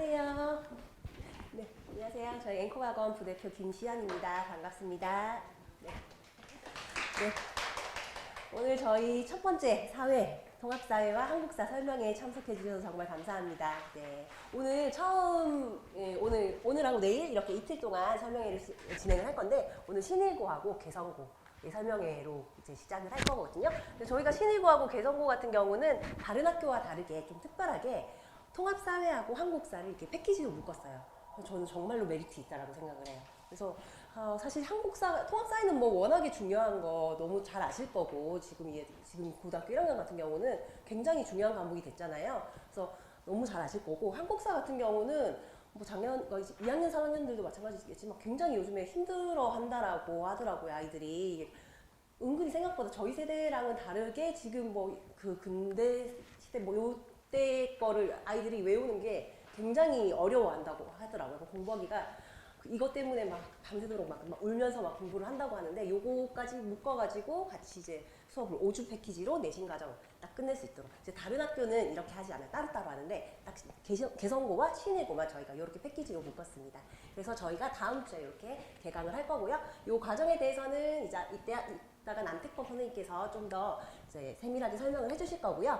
안녕하세요. 네, 안녕하세요. 저희 앵커학원 부대표 김시연입니다. 반갑습니다. 네, 오늘 저희 첫 번째 사회, 통합사회와 한국사 설명회에 참석해 주셔서 정말 감사합니다. 네, 오늘 오늘하고 내일 이렇게 이틀 동안 설명회를 진행을 할 건데, 오늘 신일고하고 개성고 설명회로 이제 시작을 할 거거든요. 근데 저희가 신일고하고 개성고 같은 경우는 다른 학교와 다르게 좀 특별하게 통합사회하고 한국사를 이렇게 패키지로 묶었어요. 저는 정말로 메리트 있다라고 생각을 해요. 그래서 사실 한국사, 통합사회는 뭐 워낙에 중요한 거 너무 잘 아실 거고, 지금 고등학교 1학년 같은 경우는 굉장히 중요한 과목이 됐잖아요. 그래서 너무 잘 아실 거고, 한국사 같은 경우는 뭐 작년 2학년, 3학년들도 마찬가지겠지만 굉장히 요즘에 힘들어 한다라고 하더라고요, 아이들이. 은근히 생각보다 저희 세대랑은 다르게 지금 뭐 그 근대 시대 뭐 요때 거를 아이들이 외우는 게 굉장히 어려워한다고 하더라고요. 공부하기가 이것 때문에 막 밤새도록 막 울면서 막 공부를 한다고 하는데, 요거까지 묶어가지고 같이 이제 수업을 5주 패키지로 내신 과정 딱 끝낼 수 있도록. 이제 다른 학교는 이렇게 하지 않아요. 따로따로 하는데 딱 개성고와 신일고만 저희가 이렇게 패키지로 묶었습니다. 그래서 저희가 다음 주에 이렇게 개강을 할 거고요. 요 과정에 대해서는 이따가 남택범 선생님께서 좀 더 이제 세밀하게 설명을 해주실 거고요.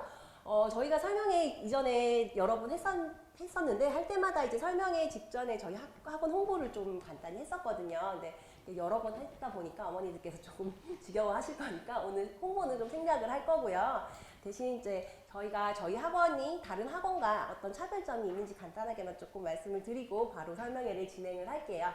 저희가 설명회 이전에 여러 번 했었는데, 할 때마다 이제 설명회 직전에 저희 학원 홍보를 좀 간단히 했었거든요. 근데 여러 번 했다 보니까 어머니들께서 조금 지겨워 하실 거니까 오늘 홍보는 좀 생략을 할 거고요. 대신 이제 저희가 저희 학원이 다른 학원과 어떤 차별점이 있는지 간단하게만 조금 말씀을 드리고 바로 설명회를 진행을 할게요.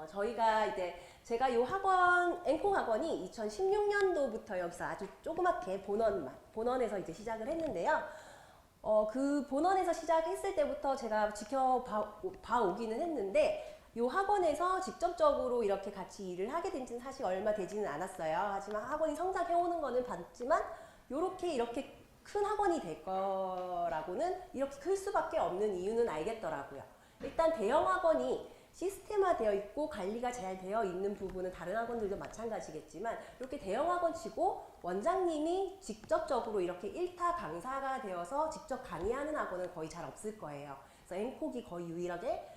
저희가 이제 제가 이 학원, 앵콩 학원이 2016년도부터 여기서 아주 조그맣게 본원에서 이제 시작을 했는데요. 그 본원에서 시작했을 때부터 제가 지켜봐 오기는 했는데, 이 학원에서 직접적으로 이렇게 같이 일을 하게 된 지는 사실 얼마 되지는 않았어요. 하지만 학원이 성장해오는 거는 봤지만, 이렇게 큰 학원이 될 거라고는, 이렇게 클 수밖에 없는 이유는 알겠더라고요. 일단 대형 학원이 시스템화되어 있고 관리가 잘 되어 있는 부분은 다른 학원들도 마찬가지겠지만, 이렇게 대형 학원치고 원장님이 직접적으로 이렇게 1타 강사가 되어서 직접 강의하는 학원은 거의 잘 없을 거예요. 그래서 앵콕이 거의 유일하게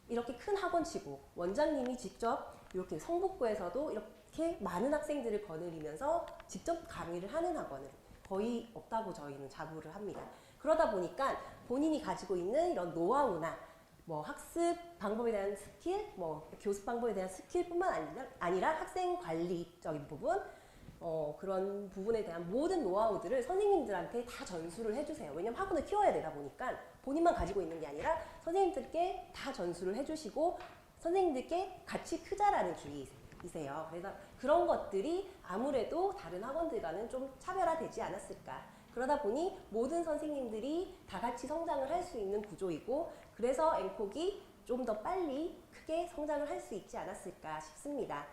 이렇게 큰 학원치고 원장님이 직접 이렇게 성북구에서도 이렇게 많은 학생들을 거느리면서 직접 강의를 하는 학원은 거의 없다고 저희는 자부를 합니다. 그러다 보니까 본인이 가지고 있는 이런 노하우나 뭐 학습 방법에 대한 스킬, 뭐 교습 방법에 대한 스킬뿐만 아니라 학생 관리적인 부분, 그런 부분에 대한 모든 노하우들을 선생님들한테 다 전수를 해주세요. 왜냐면 학원을 키워야 되다 보니까 본인만 가지고 있는 게 아니라 선생님들께 다 전수를 해주시고 선생님들께 같이 크자라는 주의이세요. 그래서 그런 것들이 아무래도 다른 학원들과는 좀 차별화되지 않았을까. 그러다 보니 모든 선생님들이 다 같이 성장을 할 수 있는 구조이고, 그래서 앵콕이 좀 더 빨리 크게 성장을 할 수 있지 않았을까 싶습니다.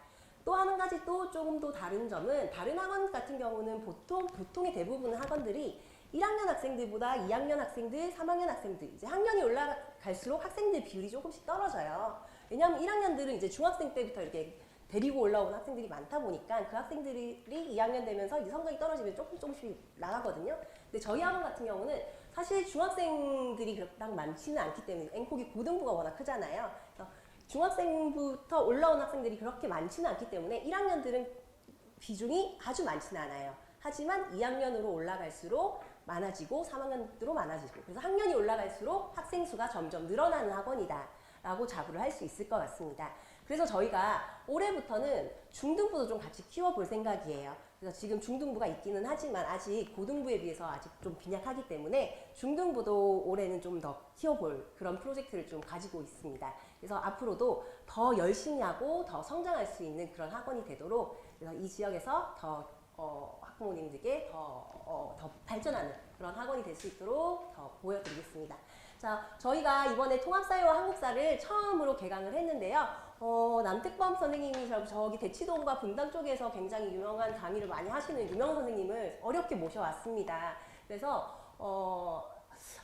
또 한 가지 또 조금 더 다른 점은, 다른 학원 같은 경우는 보통의 대부분의 학원들이 1학년 학생들보다 2학년 학생들, 3학년 학생들, 이제 학년이 올라갈수록 학생들 비율이 조금씩 떨어져요. 왜냐하면 1학년들은 이제 중학생 때부터 이렇게 데리고 올라온 학생들이 많다 보니까 그 학생들이 2학년 되면서 이제 성적이 떨어지면 조금씩 나가거든요. 근데 저희 학원 같은 경우는 사실 중학생들이 그렇게 많지는 않기 때문에, 앵콕이 고등부가 워낙 크잖아요. 그래서 중학생부터 올라온 학생들이 그렇게 많지는 않기 때문에 1학년들은 비중이 아주 많지는 않아요. 하지만 2학년으로 올라갈수록 많아지고 3학년으로 많아지고, 그래서 학년이 올라갈수록 학생 수가 점점 늘어나는 학원이다 라고 자부를 할 수 있을 것 같습니다. 그래서 저희가 올해부터는 중등부도 좀 같이 키워볼 생각이에요. 그래서 지금 중등부가 있기는 하지만 아직 고등부에 비해서 아직 좀 빈약하기 때문에 중등부도 올해는 좀 더 키워볼 그런 프로젝트를 좀 가지고 있습니다. 그래서 앞으로도 더 열심히 하고 더 성장할 수 있는 그런 학원이 되도록, 그래서 이 지역에서 더 학부모님들께 더 발전하는 그런 학원이 될 수 있도록 더 보여드리겠습니다. 자, 저희가 이번에 통합사회와 한국사를 처음으로 개강을 했는데요. 남택범 선생님이 저기 대치동과 분당 쪽에서 굉장히 유명한 강의를 많이 하시는 유명 선생님을 어렵게 모셔왔습니다. 그래서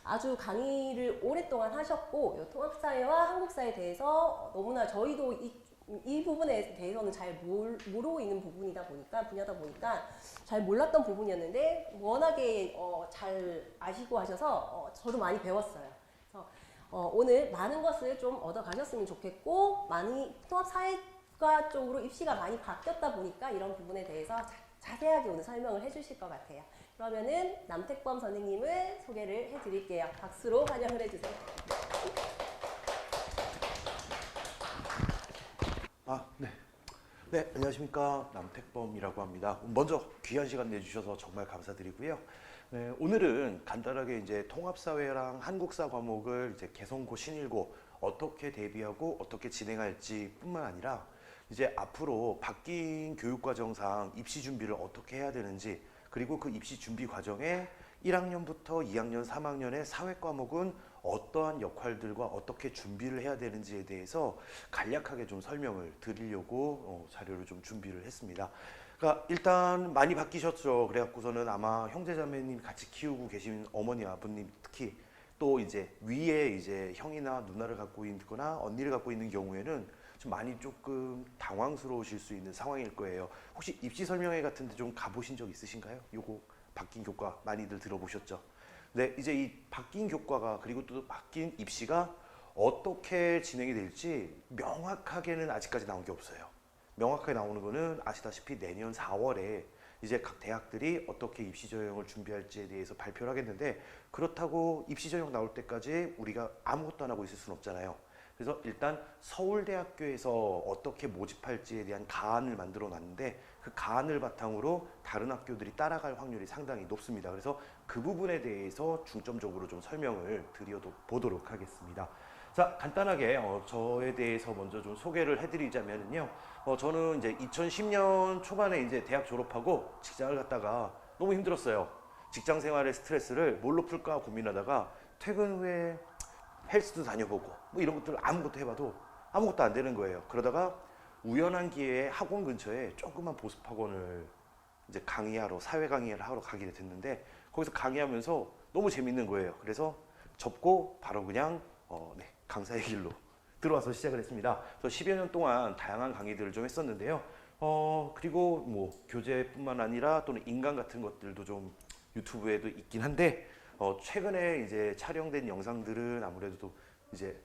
아주 강의를 오랫동안 하셨고, 통합사회와 한국사에 대해서 너무나 저희도 이 부분에 대해서는 잘 모르고 있는 분야다 보니까 잘 몰랐던 부분이었는데, 워낙에 잘 아시고 하셔서 저도 많이 배웠어요. 그래서 오늘 많은 것을 좀 얻어가셨으면 좋겠고 많이 통합사회과 쪽으로 입시가 많이 바뀌었다 보니까 이런 부분에 대해서 자세하게 오늘 설명을 해주실 것 같아요. 그러면은 남택범 선생님을 소개를 해드릴게요. 박수로 환영을 해주세요. 네. 네, 안녕하십니까. 남택범이라고 합니다. 먼저 귀한 시간 내주셔서 정말 감사드리고요. 네, 오늘은 간단하게 이제 통합사회랑 한국사 과목을 이제 개성고, 신일고 어떻게 대비하고 어떻게 진행할지 뿐만 아니라 이제 앞으로 바뀐 교육과정상 입시 준비를 어떻게 해야 되는지, 그리고 그 입시 준비 과정에 1학년부터 2학년, 3학년의 사회 과목은 어떠한 역할들과 어떻게 준비를 해야 되는지에 대해서 간략하게 좀 설명을 드리려고 자료를 좀 준비를 했습니다. 그러니까 일단 많이 바뀌셨죠. 그래갖고서는 아마 형제자매님 같이 키우고 계신 어머니, 아버님 특히 또 이제 위에 이제 형이나 누나를 갖고 있거나 언니를 갖고 있는 경우에는 좀 많이 조금 당황스러우실 수 있는 상황일 거예요. 혹시 입시 설명회 같은 데 좀 가보신 적 있으신가요? 요거 바뀐 교과 많이들 들어보셨죠? 네, 이제 이 바뀐 교과가 그리고 또 바뀐 입시가 어떻게 진행이 될지 명확하게는 아직까지 나온 게 없어요. 명확하게 나오는 거는 아시다시피 내년 4월에 이제 각 대학들이 어떻게 입시 전형을 준비할지에 대해서 발표를 하겠는데, 그렇다고 입시 전형 나올 때까지 우리가 아무것도 안 하고 있을 수는 없잖아요. 그래서 일단 서울대학교에서 어떻게 모집할지에 대한 가안을 만들어 놨는데, 그 가안을 바탕으로 다른 학교들이 따라갈 확률이 상당히 높습니다. 그래서 그 부분에 대해서 중점적으로 좀 설명을 드려보도록 하겠습니다. 자, 간단하게 저에 대해서 먼저 좀 소개를 해드리자면요. 저는 이제 2010년 초반에 이제 대학 졸업하고 직장을 갔다가 너무 힘들었어요. 직장 생활의 스트레스를 뭘로 풀까 고민하다가 퇴근 후에 헬스도 다녀보고 뭐 이런 것들 아무것도 해봐도 아무것도 안 되는 거예요. 그러다가 우연한 기회에 학원 근처에 조그만 보습학원을 이제 강의하러, 사회 강의를 하러 가게 됐는데, 거기서 강의하면서 너무 재밌는 거예요. 그래서 접고 바로 그냥 강사의 길로 들어와서 시작을 했습니다. 그래서 10여 년 동안 다양한 강의들을 좀 했었는데요. 그리고 뭐 교재뿐만 아니라 또는 인강 같은 것들도 좀 유튜브에도 있긴 한데, 최근에 이제 촬영된 영상들은 아무래도 이제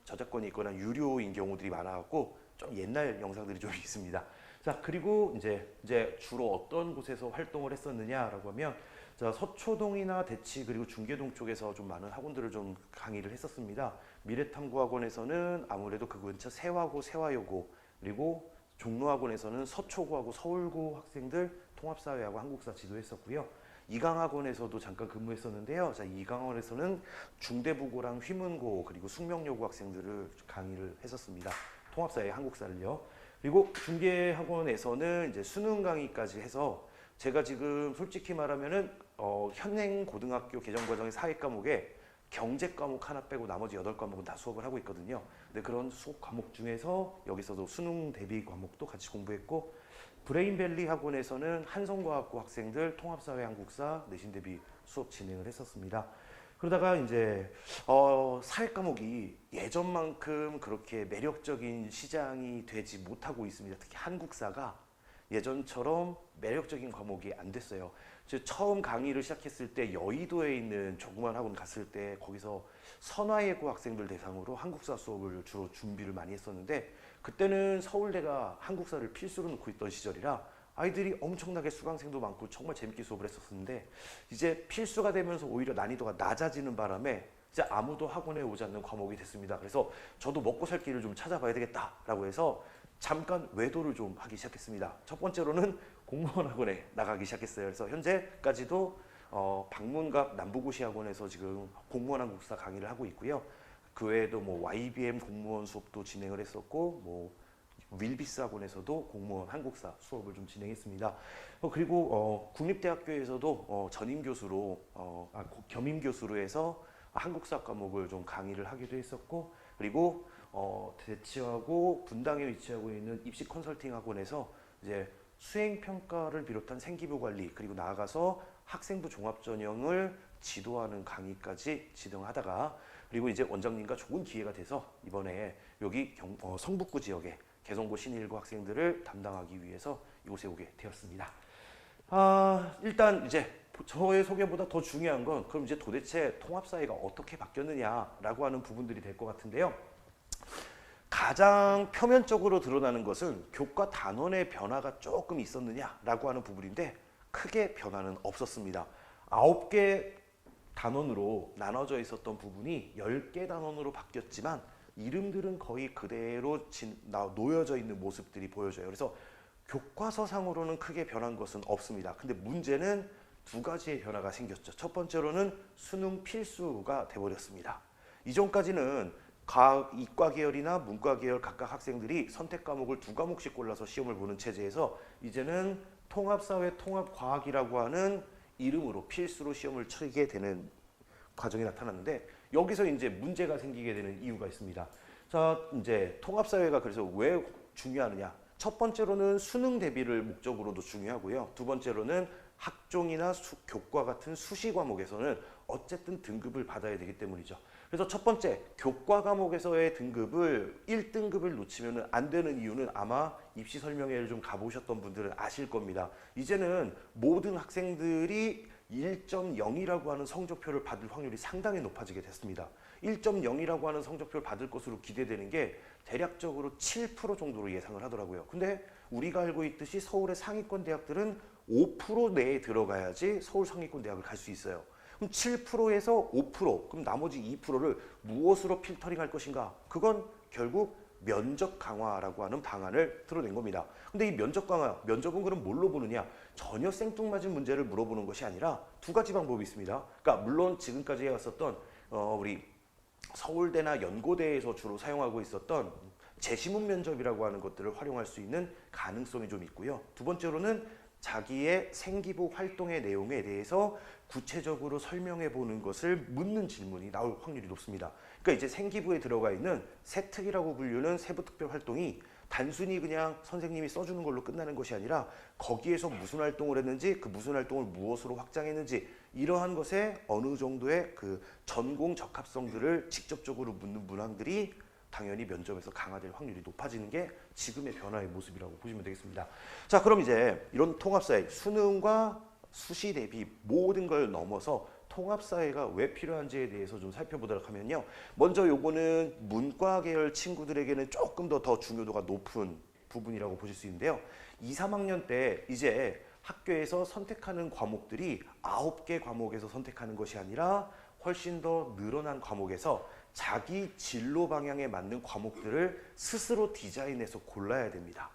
저작권이 있거나 유료인 경우들이 많아갖고 좀 옛날 영상들이 좀 있습니다. 자, 그리고 이제 주로 어떤 곳에서 활동을 했었느냐라고 하면, 자, 서초동이나 대치 그리고 중계동 쪽에서 좀 많은 학원들을 좀 강의를 했었습니다. 미래탐구학원에서는 아무래도 그 근처 세화고, 세화여고, 그리고 종로학원에서는 서초구하고 서울구 학생들 통합사회하고 한국사 지도했었고요. 이강학원에서도 잠깐 근무했었는데요. 자, 이강학원에서는 중대부고랑 휘문고 그리고 숙명여고 학생들을 강의를 했었습니다. 통합사회 한국사를요. 그리고 중계학원에서는 이제 수능 강의까지 해서 제가 지금 솔직히 말하면은 현행 고등학교 개정과정의 사회 과목에 경제 과목 하나 빼고 나머지 8과목은 다 수업을 하고 있거든요. 근데 그런 수업 과목 중에서 여기서도 수능 대비 과목도 같이 공부했고, 브레인밸리 학원에서는 한성과학고 학생들 통합사회 한국사 내신 대비 수업 진행을 했었습니다. 그러다가 이제 사회 과목이 예전만큼 그렇게 매력적인 시장이 되지 못하고 있습니다. 특히 한국사가 예전처럼 매력적인 과목이 안 됐어요. 처음 강의를 시작했을 때 여의도에 있는 조그만 학원 갔을 때 거기서 선화예고 학생들 대상으로 한국사 수업을 주로 준비를 많이 했었는데, 그때는 서울대가 한국사를 필수로 놓고 있던 시절이라 아이들이 엄청나게 수강생도 많고 정말 재밌게 수업을 했었는데, 이제 필수가 되면서 오히려 난이도가 낮아지는 바람에 이제 아무도 학원에 오지 않는 과목이 됐습니다. 그래서 저도 먹고 살 길을 좀 찾아봐야 되겠다라고 해서 잠깐 외도를 좀 하기 시작했습니다. 첫 번째로는 공무원 학원에 나가기 시작했어요. 그래서 현재까지도 방문갑 남부고시학원에서 지금 공무원 한국사 강의를 하고 있고요. 그 외에도 뭐 YBM 공무원 수업도 진행을 했었고, 뭐 윌비스 학원에서도 공무원 한국사 수업을 좀 진행했습니다. 그리고 국립대학교에서도 전임 교수로 겸임 교수로 해서 한국사 과목을 좀 강의를 하기도 했었고, 그리고 대치하고 분당에 위치하고 있는 입시 컨설팅 학원에서 이제 수행 평가를 비롯한 생기부 관리, 그리고 나아가서 학생부 종합 전형을 지도하는 강의까지 진행하다가, 그리고 이제 원장님과 좋은 기회가 돼서 이번에 여기 성북구 지역에 개성고 신일고 학생들을 담당하기 위해서 이곳에 오게 되었습니다. 일단 이제 저의 소개보다 더 중요한 건 그럼 이제 도대체 통합사회가 어떻게 바뀌었느냐라고 하는 부분들이 될 것 같은데요. 가장 표면적으로 드러나는 것은 교과 단원의 변화가 조금 있었느냐라고 하는 부분인데 크게 변화는 없었습니다. 9개 단원으로 나눠져 있었던 부분이 10개 단원으로 바뀌었지만 이름들은 거의 그대로 놓여져 있는 모습들이 보여져요. 그래서 교과서상으로는 크게 변한 것은 없습니다. 근데 문제는 두 가지의 변화가 생겼죠. 첫 번째로는 수능 필수가 돼버렸습니다. 이전까지는 이과 계열이나 문과 계열 각각 학생들이 선택 과목을 2과목씩 골라서 시험을 보는 체제에서 이제는 통합사회, 통합과학이라고 하는 이름으로 필수로 시험을 치게 되는 과정이 나타났는데 여기서 이제 문제가 생기게 되는 이유가 있습니다. 자, 이제 통합사회가 그래서 왜 중요하느냐? 첫 번째로는 수능 대비를 목적으로도 중요하고요. 두 번째로는 학종이나 교과 같은 수시 과목에서는 어쨌든 등급을 받아야 되기 때문이죠. 그래서 첫 번째, 교과 과목에서의 등급을 1등급을 놓치면 안 되는 이유는 아마 입시 설명회를 좀 가보셨던 분들은 아실 겁니다. 이제는 모든 학생들이 1.0이라고 하는 성적표를 받을 확률이 상당히 높아지게 됐습니다. 1.0이라고 하는 성적표를 받을 것으로 기대되는 게 대략적으로 7% 정도로 예상을 하더라고요. 근데 우리가 알고 있듯이 서울의 상위권 대학들은 5% 내에 들어가야지 서울 상위권 대학을 갈 수 있어요. 그럼 7%에서 5%, 그럼 나머지 2%를 무엇으로 필터링할 것인가? 그건 결국 면접 강화라고 하는 방안을 들어낸 겁니다. 근데 이 면접 강화, 면접은 그럼 뭘로 보느냐? 전혀 생뚱맞은 문제를 물어보는 것이 아니라 두 가지 방법이 있습니다. 그러니까 물론 지금까지 해왔었던 우리 서울대나 연고대에서 주로 사용하고 있었던 제시문 면접이라고 하는 것들을 활용할 수 있는 가능성이 좀 있고요. 두 번째로는 자기의 생기부 활동의 내용에 대해서 구체적으로 설명해 보는 것을 묻는 질문이 나올 확률이 높습니다. 그러니까 이제 생기부에 들어가 있는 세특이라고 불리는 세부특별 활동이 단순히 그냥 선생님이 써주는 걸로 끝나는 것이 아니라 거기에서 무슨 활동을 했는지 그 무슨 활동을 무엇으로 확장했는지 이러한 것에 어느 정도의 그 전공 적합성들을 직접적으로 묻는 문항들이 당연히 면접에서 강화될 확률이 높아지는 게 지금의 변화의 모습이라고 보시면 되겠습니다. 자, 그럼 이제 이런 통합사회, 수능과 수시 대비 모든 걸 넘어서 통합사회가 왜 필요한지에 대해서 좀 살펴보도록 하면요. 먼저 요거는 문과 계열 친구들에게는 조금 더 중요도가 높은 부분이라고 보실 수 있는데요. 2, 3학년 때 이제 학교에서 선택하는 과목들이 9개 과목에서 선택하는 것이 아니라 훨씬 더 늘어난 과목에서 자기 진로 방향에 맞는 과목들을 스스로 디자인해서 골라야 됩니다.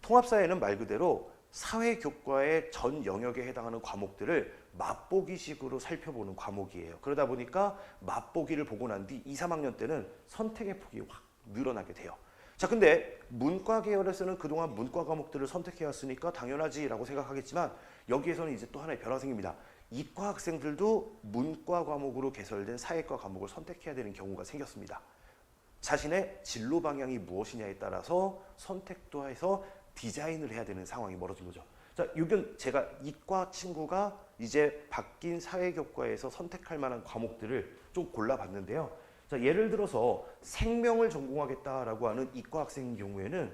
통합사회는 말 그대로 사회교과의 전 영역에 해당하는 과목들을 맛보기식으로 살펴보는 과목이에요. 그러다 보니까 맛보기를 보고 난 뒤 2, 3학년 때는 선택의 폭이 확 늘어나게 돼요. 자, 근데 문과 계열에서는 그동안 문과 과목들을 선택해왔으니까 당연하지라고 생각하겠지만 여기에서는 이제 또 하나의 변화가 생깁니다. 이과 학생들도 문과 과목으로 개설된 사회과 과목을 선택해야 되는 경우가 생겼습니다. 자신의 진로 방향이 무엇이냐에 따라서 선택도 해서 디자인을 해야 되는 상황이 벌어진 거죠. 자, 이건 제가 이과 친구가 이제 바뀐 사회교과에서 선택할 만한 과목들을 좀 골라봤는데요. 자, 예를 들어서 생명을 전공하겠다라고 하는 이과 학생인 경우에는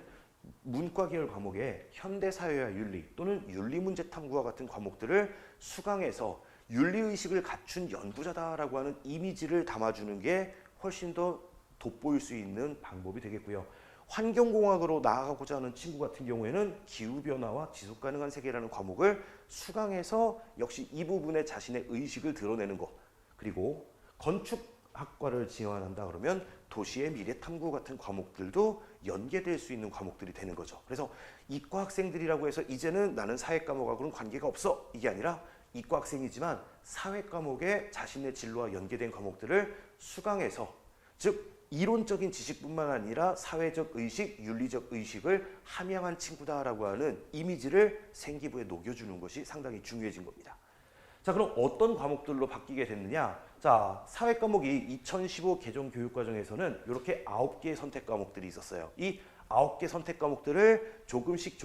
문과 계열 과목에 현대사회와 윤리 또는 윤리문제 탐구와 같은 과목들을 수강해서 윤리의식을 갖춘 연구자다라고 하는 이미지를 담아주는 게 훨씬 더 돋보일 수 있는 방법이 되겠고요. 환경공학으로 나아가고자 하는 친구 같은 경우에는 기후변화와 지속가능한 세계라는 과목을 수강해서 역시 이 부분에 자신의 의식을 드러내는 것, 그리고 건축학과를 지원한다 그러면 도시의 미래 탐구 같은 과목들도 연계될 수 있는 과목들이 되는 거죠. 그래서 이과 학생들이라고 해서 이제는 나는 사회 과목하고는 관계가 없어, 이게 아니라 이과 학생이지만 사회 과목에 자신의 진로와 연계된 과목들을 수강해서, 즉 이론적인 지식뿐만 아니라 사회적 의식, 윤리적 의식을 함양한 친구다라고 하는 이미지를 생기부에 녹여주는 것이 상당히 중요해진 겁니다. 자, 그럼 어떤 과목들로 바뀌게 됐느냐? 자, 사회 과목이 2015 개정 교육과정에서는 이렇게 9개의 선택 과목들이 있었어요. 이 9개 선택 과목들을 조금씩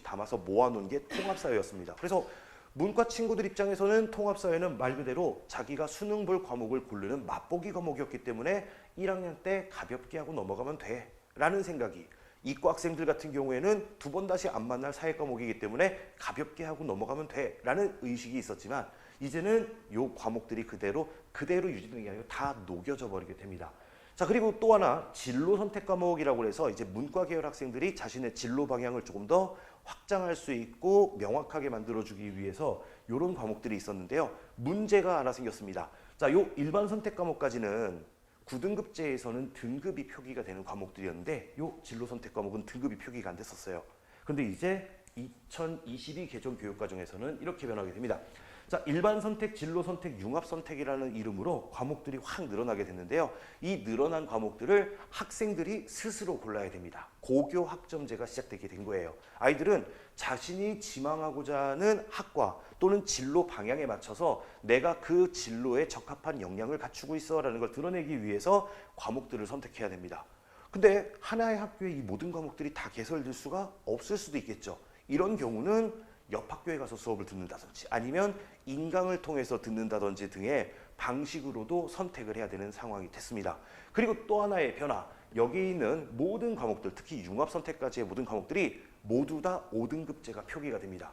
담아서 모아놓은 게 통합사회였습니다. 그래서 문과 친구들 입장에서는 통합사회는 말 그대로 자기가 수능 볼 과목을 고르는 맛보기 과목이었기 때문에 1학년 때 가볍게 하고 넘어가면 돼 라는 생각이 이과 학생들 같은 경우에는 두 번 다시 안 만날 사회 과목이기 때문에 가볍게 하고 넘어가면 돼라는 의식이 있었지만 이제는 요 과목들이 그대로 유지되는 게 아니고 다 녹여져 버리게 됩니다. 자, 그리고 또 하나 진로 선택 과목이라고 해서 이제 문과 계열 학생들이 자신의 진로 방향을 조금 더 확장할 수 있고 명확하게 만들어주기 위해서 이런 과목들이 있었는데요. 문제가 하나 생겼습니다. 자, 요 일반 선택 과목까지는 9등급제에서는 등급이 표기가 되는 과목들이었는데 요 진로 선택 과목은 등급이 표기가 안 됐었어요. 그런데 이제 2022 개정 교육과정에서는 이렇게 변하게 됩니다. 자, 일반 선택, 진로 선택, 융합 선택이라는 이름으로 과목들이 확 늘어나게 됐는데요. 이 늘어난 과목들을 학생들이 스스로 골라야 됩니다. 고교 학점제가 시작되게 된 거예요. 아이들은 자신이 지망하고자 하는 학과 또는 진로 방향에 맞춰서 내가 그 진로에 적합한 역량을 갖추고 있어라는 걸 드러내기 위해서 과목들을 선택해야 됩니다. 근데 하나의 학교에 이 모든 과목들이 다 개설될 수가 없을 수도 있겠죠. 이런 경우는 옆 학교에 가서 수업을 듣는다든지 아니면 인강을 통해서 듣는다든지 등의 방식으로도 선택을 해야 되는 상황이 됐습니다. 그리고 또 하나의 변화, 여기 있는 모든 과목들, 특히 융합 선택까지의 모든 과목들이 모두 다 5등급제가 표기가 됩니다.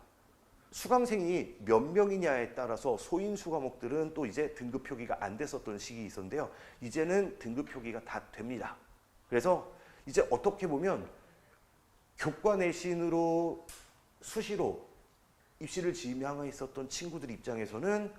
수강생이 몇 명이냐에 따라서 소인수 과목들은 또 이제 등급 표기가 안 됐었던 시기 있었는데요. 이제는 등급 표기가 다 됩니다. 그래서 이제 어떻게 보면 교과 내신으로 수시로 입시를 지망했었던 친구들 입장에서는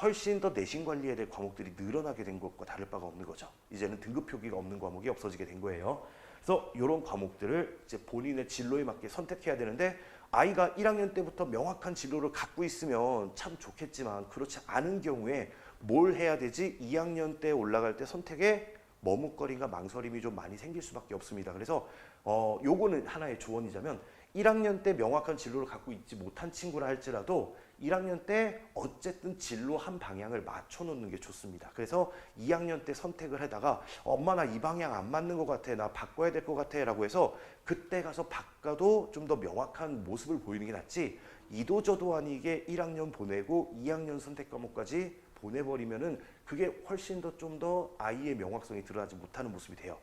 훨씬 더 내신 관리에 대한 과목들이 늘어나게 된 것과 다를 바가 없는 거죠. 이제는 등급 표기가 없는 과목이 없어지게 된 거예요. 그래서 이런 과목들을 이제 본인의 진로에 맞게 선택해야 되는데 아이가 1학년 때부터 명확한 진로를 갖고 있으면 참 좋겠지만 그렇지 않은 경우에 뭘 해야 되지? 2학년 때 올라갈 때 선택에 머뭇거림과 망설임이 좀 많이 생길 수밖에 없습니다. 그래서 요거는 하나의 조언이자면 1학년 때 명확한 진로를 갖고 있지 못한 친구라 할지라도 1학년 때 어쨌든 진로 한 방향을 맞춰 놓는 게 좋습니다. 그래서 2학년 때 선택을 하다가 엄마 나 이 방향 안 맞는 것 같아, 나 바꿔야 될 것 같아 라고 해서 그때 가서 바꿔도 좀 더 명확한 모습을 보이는 게 낫지 이도저도 아니게 1학년 보내고 2학년 선택 과목까지 보내버리면은 그게 훨씬 더 좀 더 아이의 명확성이 드러나지 못하는 모습이 돼요.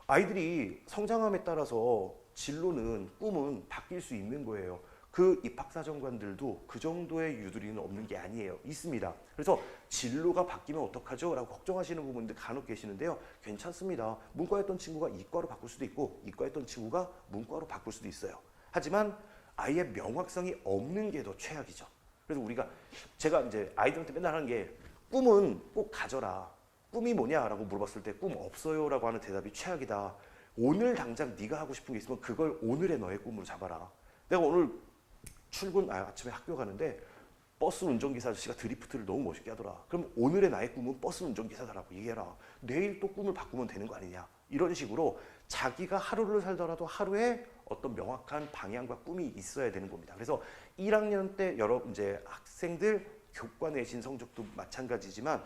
아이들이 성장함에 따라서 진로는 꿈은 바뀔 수 있는 거예요. 그 입학사정관들도 그 정도의 유두리는 없는 게 아니에요. 있습니다. 그래서 진로가 바뀌면 어떡하죠? 라고 걱정하시는 부분들 간혹 계시는데요. 괜찮습니다. 문과였던 친구가 이과로 바꿀 수도 있고 이과였던 친구가 문과로 바꿀 수도 있어요. 하지만 아이의 명확성이 없는 게 더 최악이죠. 그래서 제가 이제 아이들한테 맨날 하는 게 꿈은 꼭 가져라. 꿈이 뭐냐라고 물어봤을 때 꿈 없어요라고 하는 대답이 최악이다. 오늘 당장 네가 하고 싶은 게 있으면 그걸 오늘의 너의 꿈으로 잡아라. 내가 오늘 아침에 학교 가는데 버스 운전기사 아저씨가 드리프트를 너무 멋있게 하더라. 그럼 오늘의 나의 꿈은 버스 운전기사다라고 얘기해라. 내일 또 꿈을 바꾸면 되는 거 아니냐. 이런 식으로 자기가 하루를 살더라도 하루에 어떤 명확한 방향과 꿈이 있어야 되는 겁니다. 그래서 1학년 때 이제 학생들 교과 내신 성적도 마찬가지지만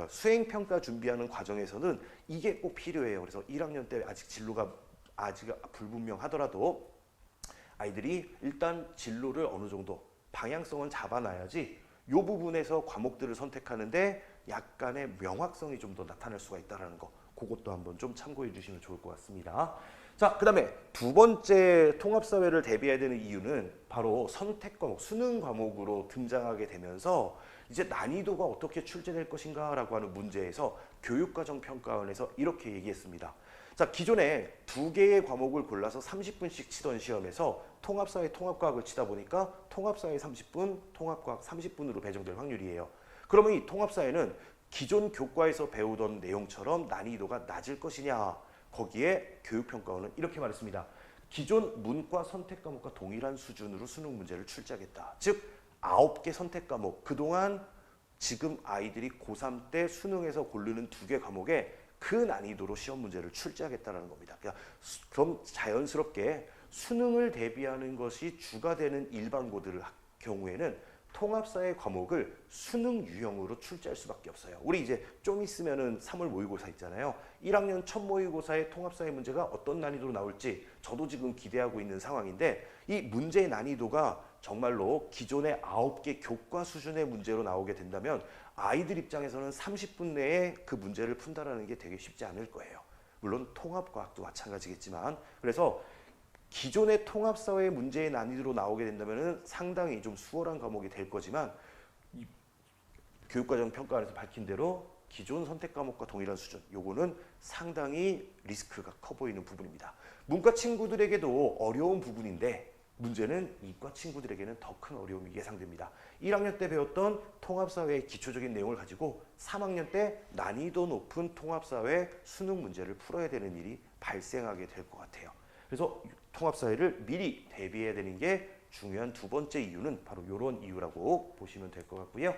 수행평가 준비하는 과정에서는 이게 꼭 필요해요. 그래서 1학년 때 아직 진로가 아직 불분명하더라도 아이들이 일단 진로를 어느 정도 방향성은 잡아놔야지 이 부분에서 과목들을 선택하는데 약간의 명확성이 좀 더 나타날 수가 있다는 거 그것도 한번 좀 참고해 주시면 좋을 것 같습니다. 자, 그 다음에 두 번째 통합사회를 대비해야 되는 이유는 바로 선택 과목, 수능 과목으로 등장하게 되면서 이제 난이도가 어떻게 출제될 것인가 라고 하는 문제에서 교육과정 평가원에서 이렇게 얘기했습니다. 자, 기존에 두 개의 과목을 골라서 30분씩 치던 시험에서 통합사회, 통합과학을 치다 보니까 통합사회 30분, 통합과학 30분으로 배정될 확률이에요. 그러면 이 통합사회는 기존 교과에서 배우던 내용처럼 난이도가 낮을 것이냐? 거기에 교육평가원은 이렇게 말했습니다. 기존 문과 선택 과목과 동일한 수준으로 수능 문제를 출제하겠다. 즉 9개 선택 과목, 그동안 지금 아이들이 고3 때 수능에서 고르는 2개 과목에 그 난이도로 시험 문제를 출제하겠다는 겁니다. 그럼 자연스럽게 수능을 대비하는 것이 주가 되는 일반고들 경우에는 통합사회 과목을 수능 유형으로 출제할 수밖에 없어요. 우리 이제 좀 있으면은 3월 모의고사 있잖아요. 1학년 첫 모의고사의 통합사회 문제가 어떤 난이도로 나올지 저도 지금 기대하고 있는 상황인데 이 문제의 난이도가 정말로 기존의 9개 교과 수준의 문제로 나오게 된다면 아이들 입장에서는 30분 내에 그 문제를 푼다라는 게 되게 쉽지 않을 거예요. 물론 통합과학도 마찬가지겠지만, 그래서 기존의 통합사회 문제의 난이도로 나오게 된다면 상당히 좀 수월한 과목이 될 거지만, 이 교육과정 평가원에서 밝힌 대로 기존 선택 과목과 동일한 수준, 요거는 상당히 리스크가 커 보이는 부분입니다. 문과 친구들에게도 어려운 부분인데 문제는 이과 친구들에게는 더 큰 어려움이 예상됩니다. 1학년 때 배웠던 통합사회의 기초적인 내용을 가지고 3학년 때 난이도 높은 통합사회 수능 문제를 풀어야 되는 일이 발생하게 될 것 같아요. 그래서 통합사회를 미리 대비해야 되는 게 중요한 두 번째 이유는 바로 이런 이유라고 보시면 될 것 같고요.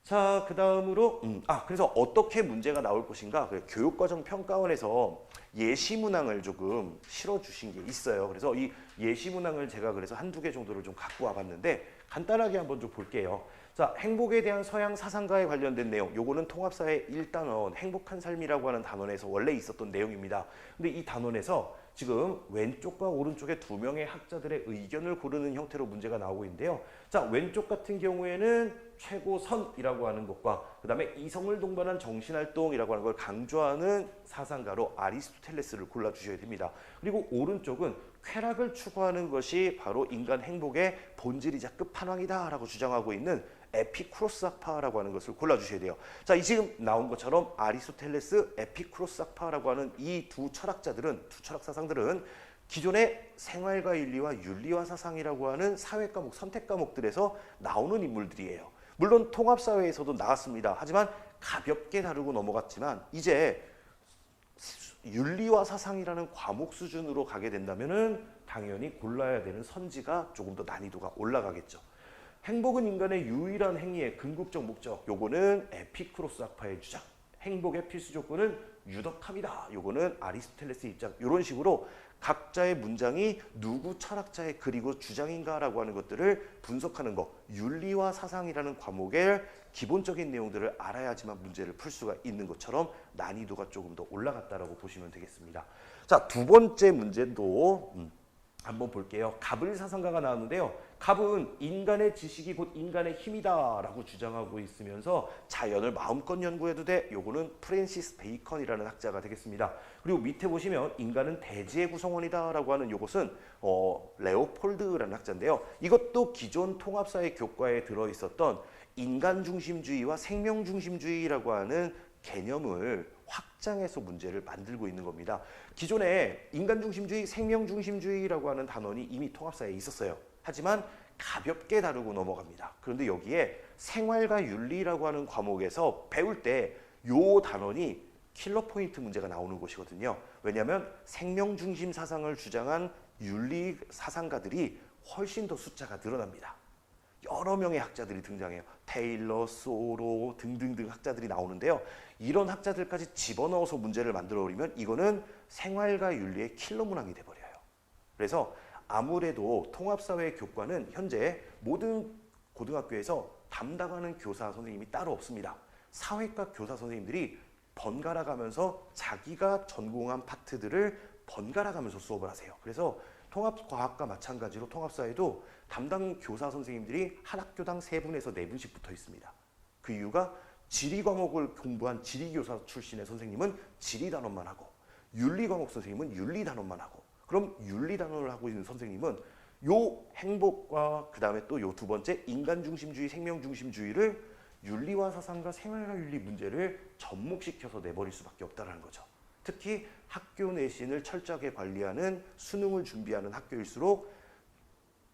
자, 그 다음으로 그래서 어떻게 문제가 나올 것인가, 교육과정 평가원에서 예시문항을 조금 실어주신 게 있어요. 그래서 이 예시문항을 제가 그래서 한두 개 정도를 좀 갖고 와봤는데 간단하게 한번 좀 볼게요. 자, 행복에 대한 서양 사상과에 관련된 내용, 요거는 통합사회 1단원 행복한 삶이라고 하는 단원에서 원래 있었던 내용입니다. 근데 이 단원에서 지금 왼쪽과 오른쪽에 두 명의 학자들의 의견을 고르는 형태로 문제가 나오고 있는데요. 자, 왼쪽 같은 경우에는 최고선이라고 하는 것과 그 다음에 이성을 동반한 정신활동이라고 하는 걸 강조하는 사상가로 아리스토텔레스를 골라주셔야 됩니다. 그리고 오른쪽은 쾌락을 추구하는 것이 바로 인간 행복의 본질이자 끝판왕이다 라고 주장하고 있는 에피쿠로스 학파라고 하는 것을 골라주셔야 돼요. 자, 이 지금 나온 것처럼 아리스토텔레스, 에피쿠로스 학파라고 하는 이 두 철학자들은, 두 철학 사상들은 기존의 생활과 윤리와 윤리와 사상이라고 하는 사회 과목, 선택 과목들에서 나오는 인물들이에요. 물론 통합사회에서도 나왔습니다. 하지만 가볍게 다루고 넘어갔지만 이제 윤리와 사상이라는 과목 수준으로 가게 된다면은 당연히 골라야 되는 선지가 조금 더 난이도가 올라가겠죠. 행복은 인간의 유일한 행위의 궁극적 목적, 요거는 에피쿠로스 학파의 주장. 행복의 필수 조건은 유덕함이다, 요거는 아리스토텔레스의 입장. 이런 식으로 각자의 문장이 누구 철학자의 글이고 주장인가라고 하는 것들을 분석하는 것, 윤리와 사상이라는 과목의 기본적인 내용들을 알아야지만 문제를 풀 수가 있는 것처럼 난이도가 조금 더 올라갔다라고 보시면 되겠습니다. 자, 두 번째 문제도 한번 볼게요. 갑을 사상가가 나왔는데요. 갑은 인간의 지식이 곧 인간의 힘이다라고 주장하고 있으면서 자연을 마음껏 연구해도 돼. 요거는 프랜시스 베이컨이라는 학자가 되겠습니다. 그리고 밑에 보시면 인간은 대지의 구성원이다라고 하는 요것은 레오폴드라는 학자인데요. 이것도 기존 통합사회 교과에 들어있었던 인간 중심주의와 생명 중심주의라고 하는 개념을 확장해서 문제를 만들고 있는 겁니다. 기존에 인간 중심주의, 생명 중심주의라고 하는 단원이 이미 통합사회에 있었어요. 하지만 가볍게 다루고 넘어갑니다. 그런데 여기에 생활과 윤리라고 하는 과목에서 배울 때 요 단원이 킬러 포인트 문제가 나오는 것이거든요. 왜냐하면 생명 중심 사상을 주장한 윤리 사상가들이 훨씬 더 숫자가 늘어납니다. 여러 명의 학자들이 등장해요. 테일러, 소로 등등등 학자들이 나오는데요. 이런 학자들까지 집어넣어서 문제를 만들어 버리면 이거는 생활과 윤리의 킬러 문항이 돼버려요. 그래서 아무래도 통합사회 교과는 현재 모든 고등학교에서 담당하는 교사 선생님이 따로 없습니다. 사회과 교사 선생님들이 번갈아 가면서 자기가 전공한 파트들을 번갈아 가면서 수업을 하세요. 그래서 통합과학과 마찬가지로 통합사회도 담당 교사 선생님들이 한 학교당 3분에서 4분씩 붙어 있습니다. 그 이유가 지리 과목을 공부한 지리교사 출신의 선생님은 지리 단원만 하고 윤리 과목 선생님은 윤리 단원만 하고, 그럼 윤리 단원을 하고 있는 선생님은 요 행복과 그 다음에 또 요 두 번째 인간 중심주의, 생명 중심주의를 윤리와 사상과 생활과 윤리 문제를 접목시켜서 내버릴 수밖에 없다는 거죠. 특히 학교 내신을 철저하게 관리하는 수능을 준비하는 학교일수록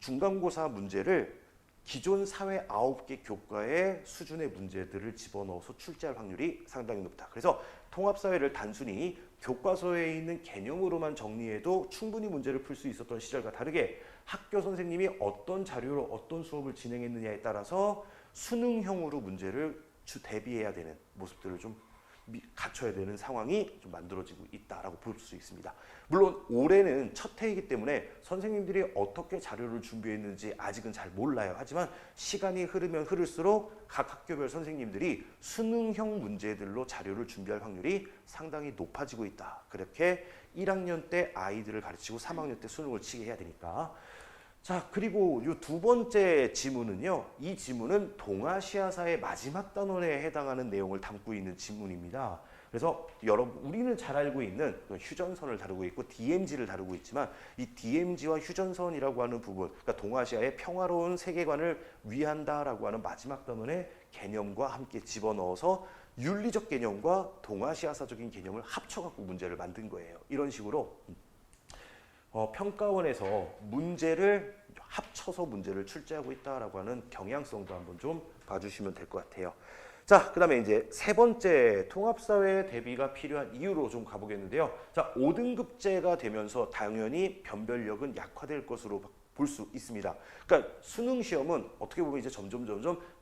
중간고사 문제를 기존 사회 9개 교과의 수준의 문제들을 집어넣어서 출제할 확률이 상당히 높다. 그래서 통합사회를 단순히 교과서에 있는 개념으로만 정리해도 충분히 문제를 풀 수 있었던 시절과 다르게 학교 선생님이 어떤 자료로 어떤 수업을 진행했느냐에 따라서 수능형으로 문제를 대비해야 되는 모습들을 좀 갖춰야 되는 상황이 좀 만들어지고 있다라고 볼 수 있습니다. 물론 올해는 첫 해이기 때문에 선생님들이 어떻게 자료를 준비했는지 아직은 잘 몰라요. 하지만 시간이 흐르면 흐를수록 각 학교별 선생님들이 수능형 문제들로 자료를 준비할 확률이 상당히 높아지고 있다. 그렇게 1학년 때 아이들을 가르치고 3학년 때 수능을 치게 해야 되니까. 자, 그리고 이 두 번째 지문은요. 이 지문은 동아시아사의 마지막 단원에 해당하는 내용을 담고 있는 지문입니다. 그래서 여러분 우리는 잘 알고 있는 휴전선을 다루고 있고 DMZ를 다루고 있지만 이 DMZ와 휴전선이라고 하는 부분, 그러니까 동아시아의 평화로운 세계관을 위한다라고 하는 마지막 단원의 개념과 함께 집어넣어서 윤리적 개념과 동아시아사적인 개념을 합쳐갖고 문제를 만든 거예요. 이런 식으로 평가원에서 문제를 합쳐서 문제를 출제하고 있다라고 하는 경향성도 한번 좀 봐주시면 될 것 같아요. 자, 그 다음에 이제 세 번째 통합사회 대비가 필요한 이유로 좀 가보겠는데요. 자, 5등급제가 되면서 당연히 변별력은 약화될 것으로 볼 수 있습니다. 그러니까 수능 시험은 어떻게 보면 이제 점점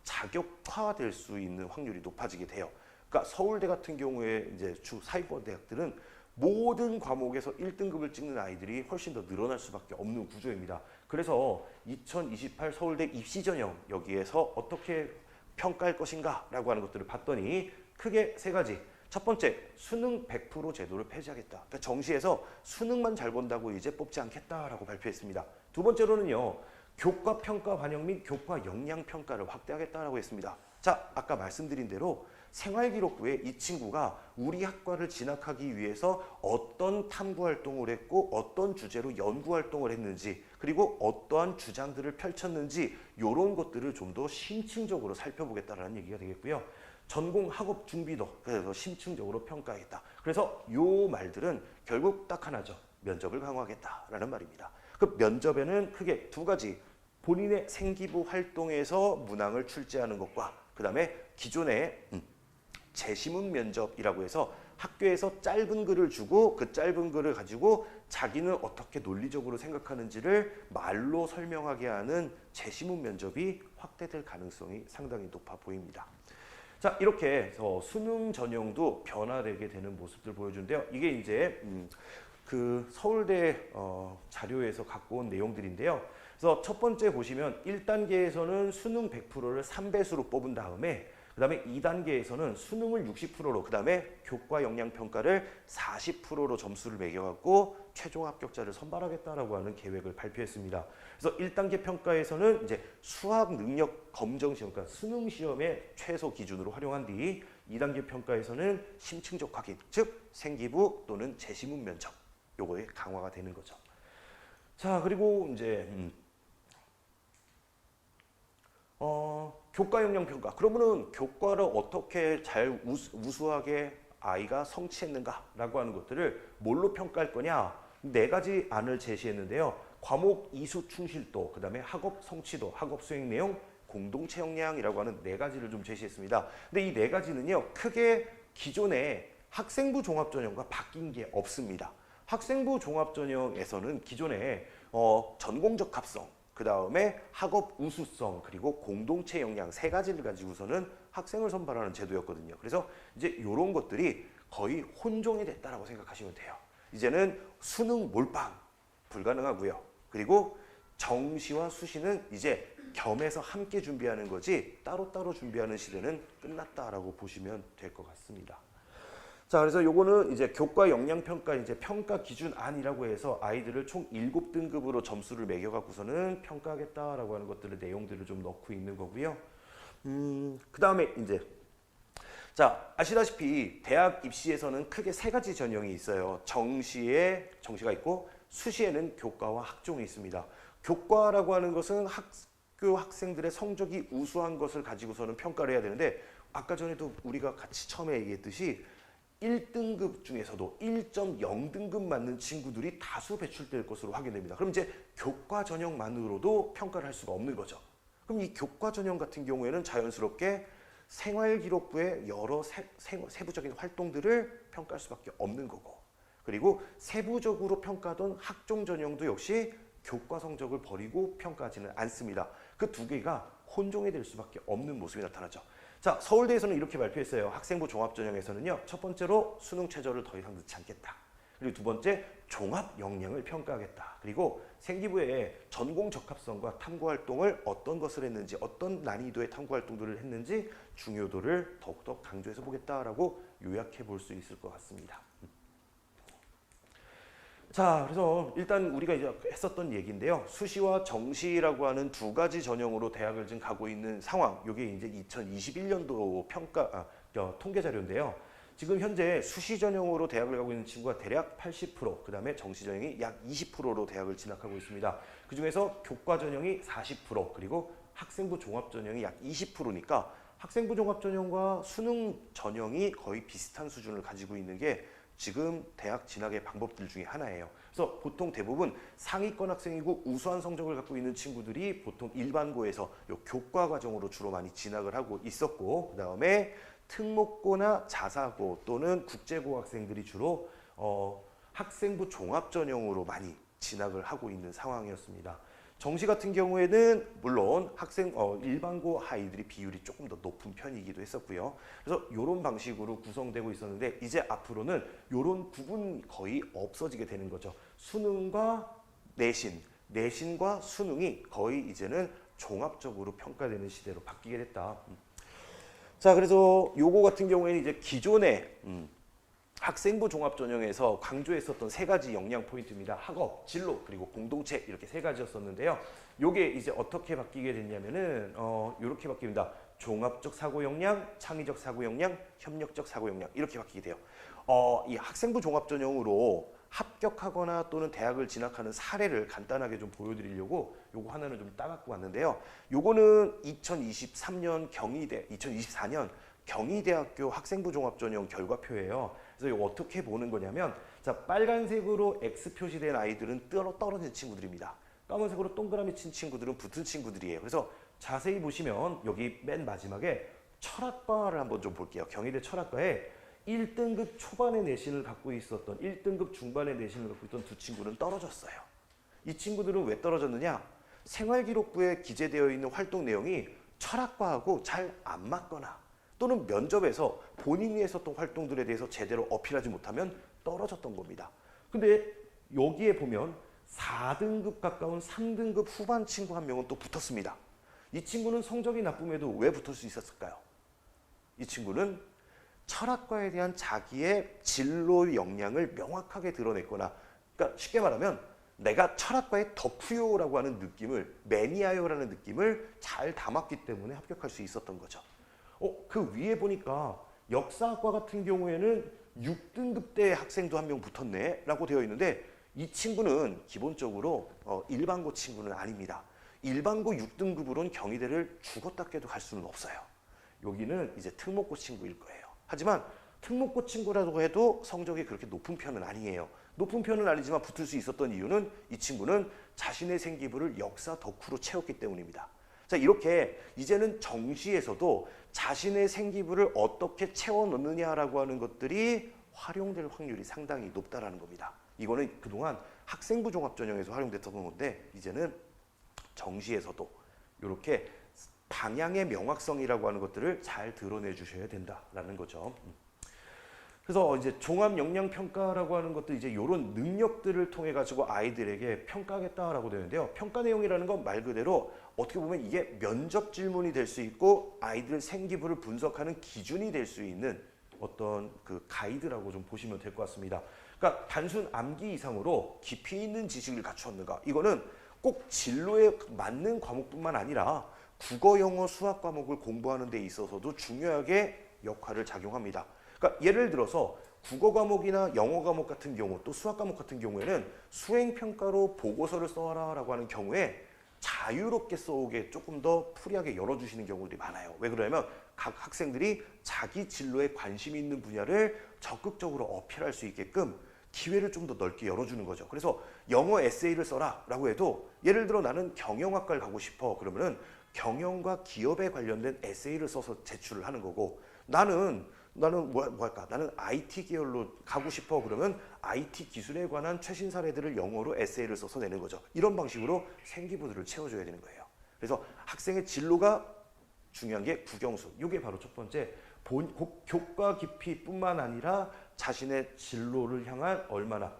자격화될 수 있는 확률이 높아지게 돼요. 그러니까 서울대 같은 경우에 이제 주 사회권 대학들은 모든 과목에서 1등급을 찍는 아이들이 훨씬 더 늘어날 수밖에 없는 구조입니다. 그래서 2028 서울대 입시 전형 여기에서 어떻게 평가할 것인가 라고 하는 것들을 봤더니 크게 세 가지. 첫 번째, 수능 100% 제도를 폐지하겠다. 그러니까 정시에서 수능만 잘 본다고 이제 뽑지 않겠다라고 발표했습니다. 두 번째로는요, 교과 평가 반영 및 교과 역량 평가를 확대하겠다라고 했습니다. 자, 아까 말씀드린 대로 생활기록부에 이 친구가 우리 학과를 진학하기 위해서 어떤 탐구 활동을 했고 어떤 주제로 연구 활동을 했는지 그리고 어떠한 주장들을 펼쳤는지 이런 것들을 좀 더 심층적으로 살펴보겠다라는 얘기가 되겠고요. 전공 학업 준비도 그래서 심층적으로 평가하겠다. 그래서 요 말들은 결국 딱 하나죠. 면접을 강화하겠다라는 말입니다. 그 면접에는 크게 두 가지. 본인의 생기부 활동에서 문항을 출제하는 것과 그 다음에 기존의 재시문 면접이라고 해서 학교에서 짧은 글을 주고 그 짧은 글을 가지고 자기는 어떻게 논리적으로 생각하는지를 말로 설명하게 하는 재시문 면접이 확대될 가능성이 상당히 높아 보입니다. 자, 이렇게 해서 수능 전형도 변화되게 되는 모습들 보여주는데요. 이게 이제 그 서울대 자료에서 갖고 온 내용들인데요. 그래서 첫 번째 보시면 1단계에서는 수능 100%를 3배수로 뽑은 다음에 그 다음에 2단계에서는 수능을 60%로 그 다음에 교과 역량 평가를 40%로 점수를 매겨갖고 최종 합격자를 선발하겠다라고 하는 계획을 발표했습니다. 그래서 1단계 평가에서는 이제 수학 능력 검정 시험, 그러니까 수능 시험의 최소 기준으로 활용한 뒤 2단계 평가에서는 심층적 확인, 즉 생기부 또는 재시문 면접 요거에 강화가 되는 거죠. 자, 그리고 이제 교과 역량 평가. 그러면은 교과를 어떻게 잘 우수하게 아이가 성취했는가라고 하는 것들을 뭘로 평가할 거냐? 네 가지 안을 제시했는데요. 과목 이수 충실도, 그다음에 학업 성취도, 학업 수행 내용, 공동체 역량이라고 하는 네 가지를 좀 제시했습니다. 근데 이 네 가지는요, 크게 기존의 학생부 종합전형과 바뀐 게 없습니다. 학생부 종합전형에서는 기존에 전공적 합성, 그 다음에 학업 우수성 그리고 공동체 역량 세 가지를 가지고서는 학생을 선발하는 제도였거든요. 그래서 이제 이런 것들이 거의 혼종이 됐다라고 생각하시면 돼요. 이제는 수능 몰빵 불가능하고요. 그리고 정시와 수시는 이제 겸해서 함께 준비하는 거지 따로따로 준비하는 시대는 끝났다라고 보시면 될 것 같습니다. 자, 그래서 요거는 이제 교과 역량 평가 이제 평가 기준안이라고 해서 아이들을 총 7등급으로 점수를 매겨 갖고서는 평가하겠다라고 하는 것들의 내용들을 좀 넣고 있는 거고요. 그다음에 이제 자, 아시다시피 대학 입시에서는 크게 세 가지 전형이 있어요. 정시가 있고 수시에는 교과와 학종이 있습니다. 교과라고 하는 것은 학교 학생들의 성적이 우수한 것을 가지고서는 평가를 해야 되는데 아까 전에도 우리가 같이 처음에 얘기했듯이 1등급 중에서도 1.0등급 맞는 친구들이 다수 배출될 것으로 확인됩니다. 그럼 이제 교과 전형만으로도 평가를 할 수가 없는 거죠. 그럼 이 교과 전형 같은 경우에는 자연스럽게 생활기록부의 여러 세부적인 활동들을 평가할 수밖에 없는 거고, 그리고 세부적으로 평가하던 학종 전형도 역시 교과 성적을 버리고 평가하지는 않습니다. 그 두 개가 혼종이 될 수밖에 없는 모습이 나타나죠. 자, 서울대에서는 이렇게 발표했어요. 학생부 종합전형에서는요. 첫 번째로 수능 최저를 더 이상 넣지 않겠다. 그리고 두 번째, 종합 역량을 평가하겠다. 그리고 생기부에 전공 적합성과 탐구 활동을 어떤 것을 했는지, 어떤 난이도의 탐구 활동들을 했는지 중요도를 더욱더 강조해서 보겠다라고 요약해 볼 수 있을 것 같습니다. 자, 그래서 일단 우리가 이제 했었던 얘기인데요. 수시와 정시라고 하는 두 가지 전형으로 대학을 지금 가고 있는 상황. 이게 이제 2021년도 통계 자료인데요. 지금 현재 수시 전형으로 대학을 가고 있는 친구가 대략 80%, 그 다음에 정시 전형이 약 20%로 대학을 진학하고 있습니다. 그 중에서 교과 전형이 40%, 그리고 학생부 종합 전형이 약 20%니까 학생부 종합 전형과 수능 전형이 거의 비슷한 수준을 가지고 있는 게 지금 대학 진학의 방법들 중에 하나예요. 그래서 보통 대부분 상위권 학생이고 우수한 성적을 갖고 있는 친구들이 보통 일반고에서 요 교과 과정으로 주로 많이 진학을 하고 있었고, 그 다음에 특목고나 자사고 또는 국제고 학생들이 주로 학생부 종합 전형으로 많이 진학을 하고 있는 상황이었습니다. 정시 같은 경우에는 물론 일반고 아이들이 비율이 조금 더 높은 편이기도 했었고요. 그래서 이런 방식으로 구성되고 있었는데 이제 앞으로는 이런 부분이 거의 없어지게 되는 거죠. 수능과 내신과 수능이 거의 이제는 종합적으로 평가되는 시대로 바뀌게 됐다. 자, 그래서 요거 같은 경우에는 이제 기존의 학생부 종합전형에서 강조했었던 세 가지 역량 포인트입니다. 학업, 진로, 그리고 공동체 이렇게 세 가지였었는데요. 요게 이제 어떻게 바뀌게 됐냐면은 이렇게 바뀝니다. 종합적 사고 역량, 창의적 사고 역량, 협력적 사고 역량 이렇게 바뀌게 돼요. 이 학생부 종합전형으로 합격하거나 또는 대학을 진학하는 사례를 간단하게 좀 보여드리려고 요거 하나는 좀 따갖고 왔는데요. 요거는 2024년 경희대학교 학생부 종합전형 결과표예요. 그래서 이거 어떻게 보는 거냐면, 자, 빨간색으로 X 표시된 아이들은 떨어진 친구들입니다. 까만색으로 동그라미 친 친구들은 붙은 친구들이에요. 그래서 자세히 보시면 여기 맨 마지막에 철학과를 한번 좀 볼게요. 경희대 철학과에 1등급 초반의 내신을 갖고 있었던 1등급 중반의 내신을 갖고 있던 두 친구는 떨어졌어요. 이 친구들은 왜 떨어졌느냐? 생활기록부에 기재되어 있는 활동 내용이 철학과하고 잘 안 맞거나 또는 면접에서 본인이 했었던 활동들에 대해서 제대로 어필하지 못하면 떨어졌던 겁니다. 근데 여기에 보면 4등급 가까운 3등급 후반 친구 한 명은 또 붙었습니다. 이 친구는 성적이 나쁨에도 왜 붙을 수 있었을까요? 이 친구는 철학과에 대한 자기의 진로 역량을 명확하게 드러냈거나, 그러니까 쉽게 말하면 내가 철학과의 덕후요라고 하는 느낌을, 매니아요라는 느낌을 잘 담았기 때문에 합격할 수 있었던 거죠. 그 위에 보니까 역사학과 같은 경우에는 6등급대 학생도 한 명 붙었네 라고 되어 있는데, 이 친구는 기본적으로 일반고 친구는 아닙니다. 일반고 6등급으로는 경희대를 죽었다 깨도 갈 수는 없어요. 여기는 이제 특목고 친구일 거예요. 하지만 특목고 친구라고 해도 성적이 그렇게 높은 편은 아니에요. 높은 편은 아니지만 붙을 수 있었던 이유는 이 친구는 자신의 생기부를 역사 덕후로 채웠기 때문입니다. 자, 이렇게 이제는 정시에서도 자신의 생기부를 어떻게 채워 넣느냐라고 하는 것들이 활용될 확률이 상당히 높다라는 겁니다. 이거는 그동안 학생부 종합전형에서 활용됐던 건데 이제는 정시에서도 이렇게 방향의 명확성이라고 하는 것들을 잘 드러내 주셔야 된다라는 거죠. 그래서 이제 종합 역량 평가라고 하는 것도 이제 이런 능력들을 통해 가지고 아이들에게 평가하겠다라고 되는데요. 평가 내용이라는 건 말 그대로 어떻게 보면 이게 면접 질문이 될 수 있고 아이들 생기부를 분석하는 기준이 될 수 있는 어떤 그 가이드라고 좀 보시면 될 것 같습니다. 그러니까 단순 암기 이상으로 깊이 있는 지식을 갖추었는가? 이거는 꼭 진로에 맞는 과목뿐만 아니라 국어, 영어, 수학 과목을 공부하는 데 있어서도 중요하게 역할을 작용합니다. 그러니까 예를 들어서 국어 과목이나 영어 과목 같은 경우 또 수학 과목 같은 경우에는 수행평가로 보고서를 써라라고 하는 경우에 자유롭게 써오게 조금 더 프리하게 열어주시는 경우들이 많아요. 왜 그러냐면 각 학생들이 자기 진로에 관심 있는 분야를 적극적으로 어필할 수 있게끔 기회를 좀 더 넓게 열어주는 거죠. 그래서 영어 에세이를 써라 라고 해도 예를 들어 나는 경영학과를 가고 싶어 그러면은 경영과 기업에 관련된 에세이를 써서 제출을 하는 거고 나는 IT 계열로 가고 싶어 그러면 IT 기술에 관한 최신 사례들을 영어로 에세이를 써서 내는 거죠. 이런 방식으로 생기부들을 채워줘야 되는 거예요. 그래서 학생의 진로가 중요한 게 국영수. 이게 바로 첫 번째 교과 깊이뿐만 아니라 자신의 진로를 향한 얼마나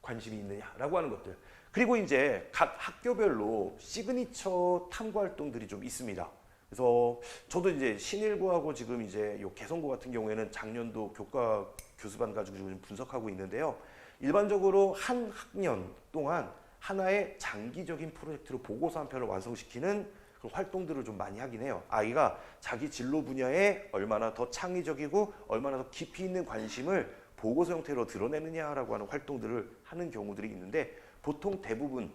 관심이 있느냐라고 하는 것들. 그리고 이제 각 학교별로 시그니처 탐구 활동들이 좀 있습니다. 그래서 저도 이제 신일고하고 지금 이제 요 개성고 같은 경우에는 작년도 교과 교수반 가지고 지금 분석하고 있는데요. 일반적으로 한 학년 동안 하나의 장기적인 프로젝트로 보고서 한 편을 완성시키는 그런 활동들을 좀 많이 하긴 해요. 아이가 자기 진로 분야에 얼마나 더 창의적이고 얼마나 더 깊이 있는 관심을 보고서 형태로 드러내느냐라고 하는 활동들을 하는 경우들이 있는데, 보통 대부분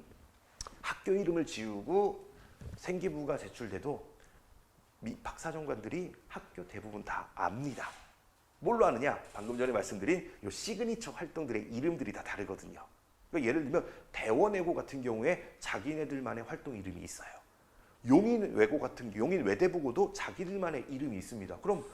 학교 이름을 지우고 생기부가 제출돼도 박사정관들이 학교 대부분 다 압니다. 뭘로 아느냐? 방금 전에 말씀드린 이 시그니처 활동들의 이름들이 다 다르거든요. 그러니까 예를 들면 대원외고 같은 경우에 자기네들만의 활동 이름이 있어요. 용인외고 같은 용인외대부고도 자기들만의 이름이 있습니다. 그럼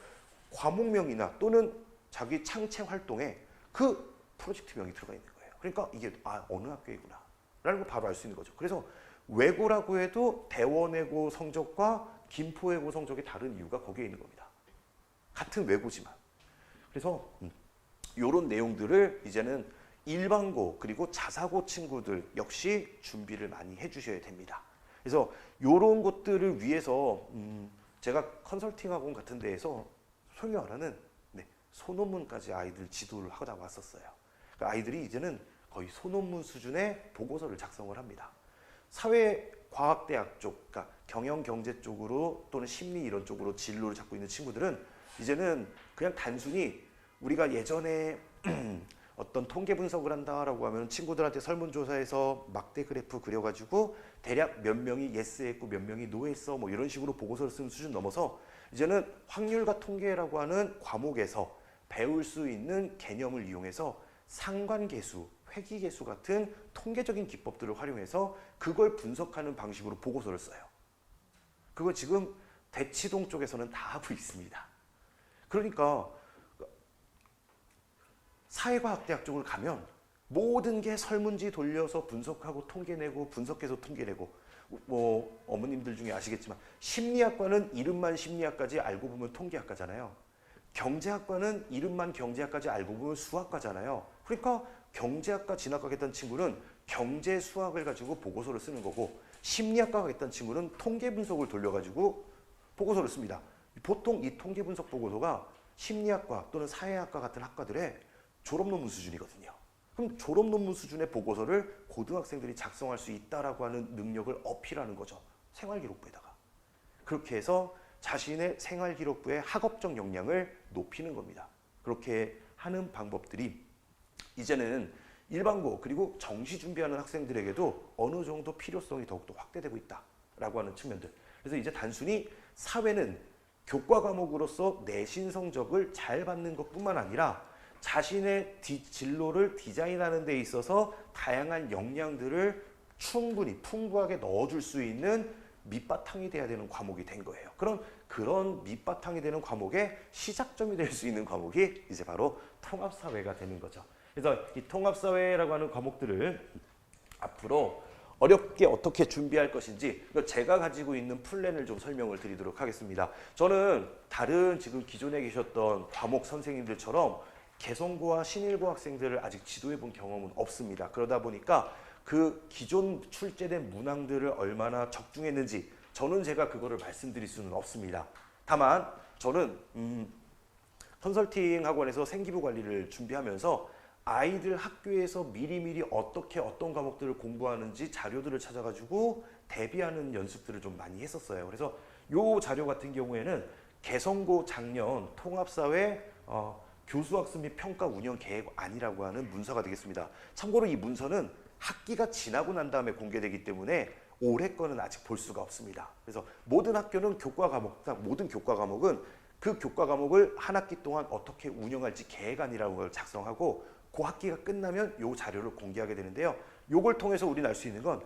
과목명이나 또는 자기 창체 활동에 그 프로젝트명이 들어가 있는 거예요. 그러니까 이게 어느 학교이구나 라는 걸 바로 알 수 있는 거죠. 그래서 외고라고 해도 대원외고 성적과 김포외고 성적이 다른 이유가 거기에 있는 겁니다. 같은 외고지만. 그래서 이런 내용들을 이제는 일반고 그리고 자사고 친구들 역시 준비를 많이 해주셔야 됩니다. 그래서 이런 것들을 위해서 제가 컨설팅 학원 같은 데에서 소위 말하는 소논문까지 아이들 지도를 하다 왔었어요. 그러니까 아이들이 이제는 거의 소논문 수준의 보고서를 작성을 합니다. 사회과학대학 쪽, 그러니까 경영경제 쪽으로 또는 심리 이런 쪽으로 진로를 잡고 있는 친구들은 이제는 그냥 단순히 우리가 예전에 어떤 통계 분석을 한다라고 하면 친구들한테 설문조사에서 막대 그래프 그려가지고 대략 몇 명이 예스 했고 몇 명이 노 했어 뭐 이런 식으로 보고서를 쓰는 수준 넘어서 이제는 확률과 통계라고 하는 과목에서 배울 수 있는 개념을 이용해서 상관계수, 회귀계수 같은 통계적인 기법들을 활용해서 그걸 분석하는 방식으로 보고서를 써요. 그거 지금 대치동 쪽에서는 다 하고 있습니다. 그러니까 사회과학대학 쪽을 가면 모든 게 설문지 돌려서 분석하고 통계 내고 분석해서 통계 내고, 뭐 어머님들 중에 아시겠지만 심리학과는 이름만 심리학까지 알고 보면 통계학과잖아요. 경제학과는 이름만 경제학까지 알고 보면 수학과잖아요. 그러니까 경제학과 진학하겠다는 친구는 경제 수학을 가지고 보고서를 쓰는 거고, 심리학과 가겠다는 친구는 통계 분석을 돌려가지고 보고서를 씁니다. 보통 이 통계 분석 보고서가 심리학과 또는 사회학과 같은 학과들의 졸업논문 수준이거든요. 그럼 졸업논문 수준의 보고서를 고등학생들이 작성할 수 있다라고 하는 능력을 어필하는 거죠. 생활기록부에다가. 그렇게 해서 자신의 생활기록부의 학업적 역량을 높이는 겁니다. 그렇게 하는 방법들이 이제는 일반고 그리고 정시 준비하는 학생들에게도 어느 정도 필요성이 더욱더 확대되고 있다라고 하는 측면들. 그래서 이제 단순히 사회는 교과 과목으로서 내신 성적을 잘 받는 것뿐만 아니라 자신의 진로를 디자인하는 데 있어서 다양한 역량들을 충분히 풍부하게 넣어줄 수 있는 밑바탕이 돼야 되는 과목이 된 거예요. 그런 밑바탕이 되는 과목의 시작점이 될 수 있는 과목이 이제 바로 통합사회가 되는 거죠. 그래서 이 통합사회라고 하는 과목들을 앞으로 어렵게 어떻게 준비할 것인지 제가 가지고 있는 플랜을 좀 설명을 드리도록 하겠습니다. 저는 다른 지금 기존에 계셨던 과목 선생님들처럼 개성고와 신일고 학생들을 아직 지도해 본 경험은 없습니다. 그러다 보니까 그 기존 출제된 문항들을 얼마나 적중했는지 저는 제가 그거를 말씀드릴 수는 없습니다. 다만 저는 컨설팅 학원에서 생기부 관리를 준비하면서 아이들 학교에서 미리미리 어떻게 어떤 과목들을 공부하는지 자료들을 찾아가지고 대비하는 연습들을 좀 많이 했었어요. 그래서 요 자료 같은 경우에는 개성고 작년 통합사회 교수학습 및 평가 운영 계획안이라고 하는 문서가 되겠습니다. 참고로 이 문서는 학기가 지나고 난 다음에 공개되기 때문에 올해 거는 아직 볼 수가 없습니다. 그래서 모든 학교는 모든 교과 과목은 그 교과 과목을 한 학기 동안 어떻게 운영할지 계획안이라는 걸 작성하고 그 학기가 끝나면 이 자료를 공개하게 되는데요. 이걸 통해서 우리는 알 수 있는 건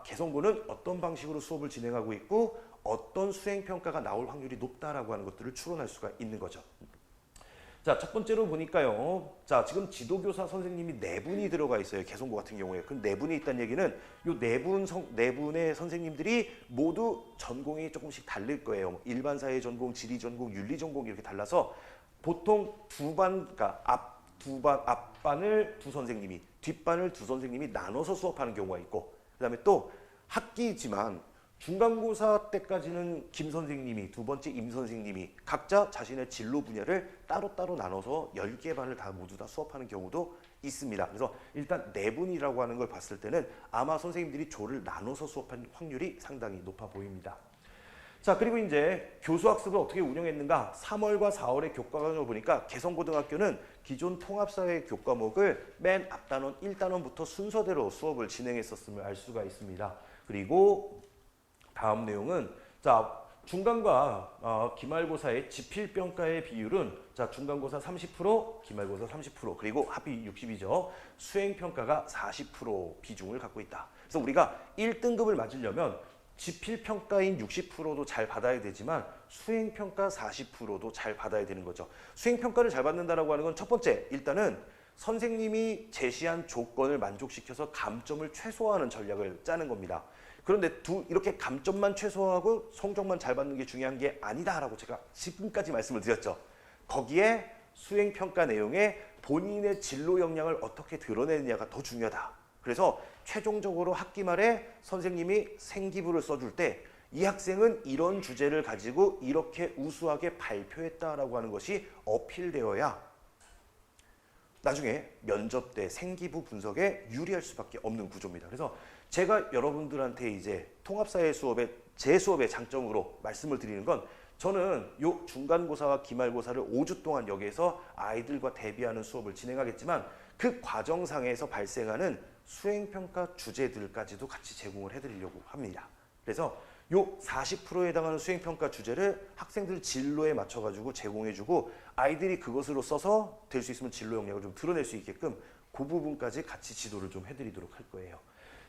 개성고는 어떤 방식으로 수업을 진행하고 있고 어떤 수행평가가 나올 확률이 높다라고 하는 것들을 추론할 수가 있는 거죠. 자, 첫 번째로 보니까요. 자, 지금 지도교사 선생님이 4분이 들어가 있어요. 개성고 같은 경우에. 그 4분이 있다는 얘기는 이 4분의 선생님들이 모두 전공이 조금씩 다를 거예요. 뭐 일반사회 전공, 지리 전공, 윤리 전공 이렇게 달라서 보통 그러니까 앞반을 2선생님이, 뒷반을 2선생님이 나눠서 수업하는 경우가 있고, 그다음에 또 학기지만 중간고사 때까지는 김 선생님이, 두 번째 임 선생님이 각자 자신의 진로 분야를 따로따로 나눠서 10개 반을 다 모두 다 수업하는 경우도 있습니다. 그래서 일단 4분이라고 하는 걸 봤을 때는 아마 선생님들이 조를 나눠서 수업한 확률이 상당히 높아 보입니다. 자, 그리고 이제 교수학습을 어떻게 운영했는가? 3월과 4월의 교과과정을 보니까 개성고등학교는 기존 통합사회 교과목을 맨 앞단원 1단원부터 순서대로 수업을 진행했었음을 알 수가 있습니다. 그리고 다음 내용은 자, 중간과 기말고사의 지필평가의 비율은 자, 중간고사 30%, 기말고사 30%, 그리고 합이 60이죠. 수행평가가 40% 비중을 갖고 있다. 그래서 우리가 1등급을 맞으려면 지필평가인 60%도 잘 받아야 되지만 수행평가 40%도 잘 받아야 되는 거죠. 수행평가를 잘 받는다라고 하는 건 첫 번째, 일단은 선생님이 제시한 조건을 만족시켜서 감점을 최소화하는 전략을 짜는 겁니다. 그런데 이렇게 감점만 최소화하고 성적만 잘 받는 게 중요한 게 아니다라고 제가 지금까지 말씀을 드렸죠. 거기에 수행평가 내용에 본인의 진로 역량을 어떻게 드러내느냐가 더 중요하다. 그래서 최종적으로 학기 말에 선생님이 생기부를 써줄 때 이 학생은 이런 주제를 가지고 이렇게 우수하게 발표했다라고 하는 것이 어필되어야 나중에 면접 때 생기부 분석에 유리할 수밖에 없는 구조입니다. 그래서 제가 여러분들한테 이제 통합사회 수업의 제 수업의 장점으로 말씀을 드리는 건 저는 요 중간고사와 기말고사를 5주 동안 여기에서 아이들과 대비하는 수업을 진행하겠지만 그 과정상에서 발생하는 수행평가 주제들까지도 같이 제공을 해드리려고 합니다. 그래서 요 40%에 해당하는 수행평가 주제를 학생들 진로에 맞춰가지고 제공해주고 아이들이 그것으로 써서 될 수 있으면 진로 역량을 좀 드러낼 수 있게끔 그 부분까지 같이 지도를 좀 해드리도록 할 거예요.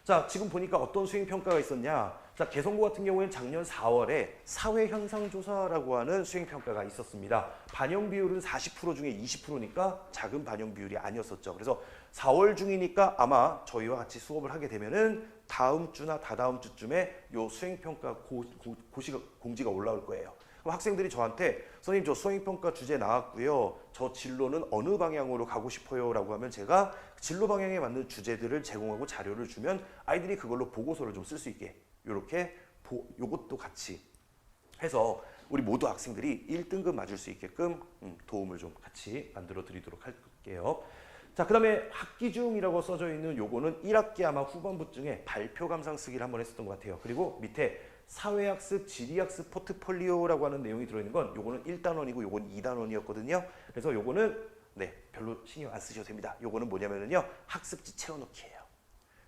자, 지금 보니까 어떤 수행평가가 있었냐. 자, 개성고 같은 경우에는 작년 4월에 사회현상조사라고 하는 수행평가가 있었습니다. 반영 비율은 40% 중에 20%니까 작은 반영 비율이 아니었었죠. 그래서 4월 중이니까 아마 저희와 같이 수업을 하게 되면은 다음 주나 다다음 주쯤에 요 수행평가 공지가 올라올 거예요. 그럼 학생들이 저한테 선생님 저 수행평가 주제 나왔고요. 저 진로는 어느 방향으로 가고 싶어요 라고 하면 제가 진로 방향에 맞는 주제들을 제공하고 자료를 주면 아이들이 그걸로 보고서를 좀 쓸 수 있게 요렇게 요것도 같이 해서 우리 모두 학생들이 1등급 맞을 수 있게끔 도움을 좀 같이 만들어 드리도록 할게요. 자, 그 다음에 학기 중이라고 써져 있는 요거는 1학기 아마 후반부쯤에 발표 감상 쓰기를 한번 했었던 것 같아요. 그리고 밑에 사회학습, 지리학습 포트폴리오라고 하는 내용이 들어있는 건 요거는 1단원이고 요건 2단원이었거든요. 그래서 요거는 네, 별로 신경 안 쓰셔도 됩니다. 요거는 뭐냐면요, 학습지 채워넣기예요.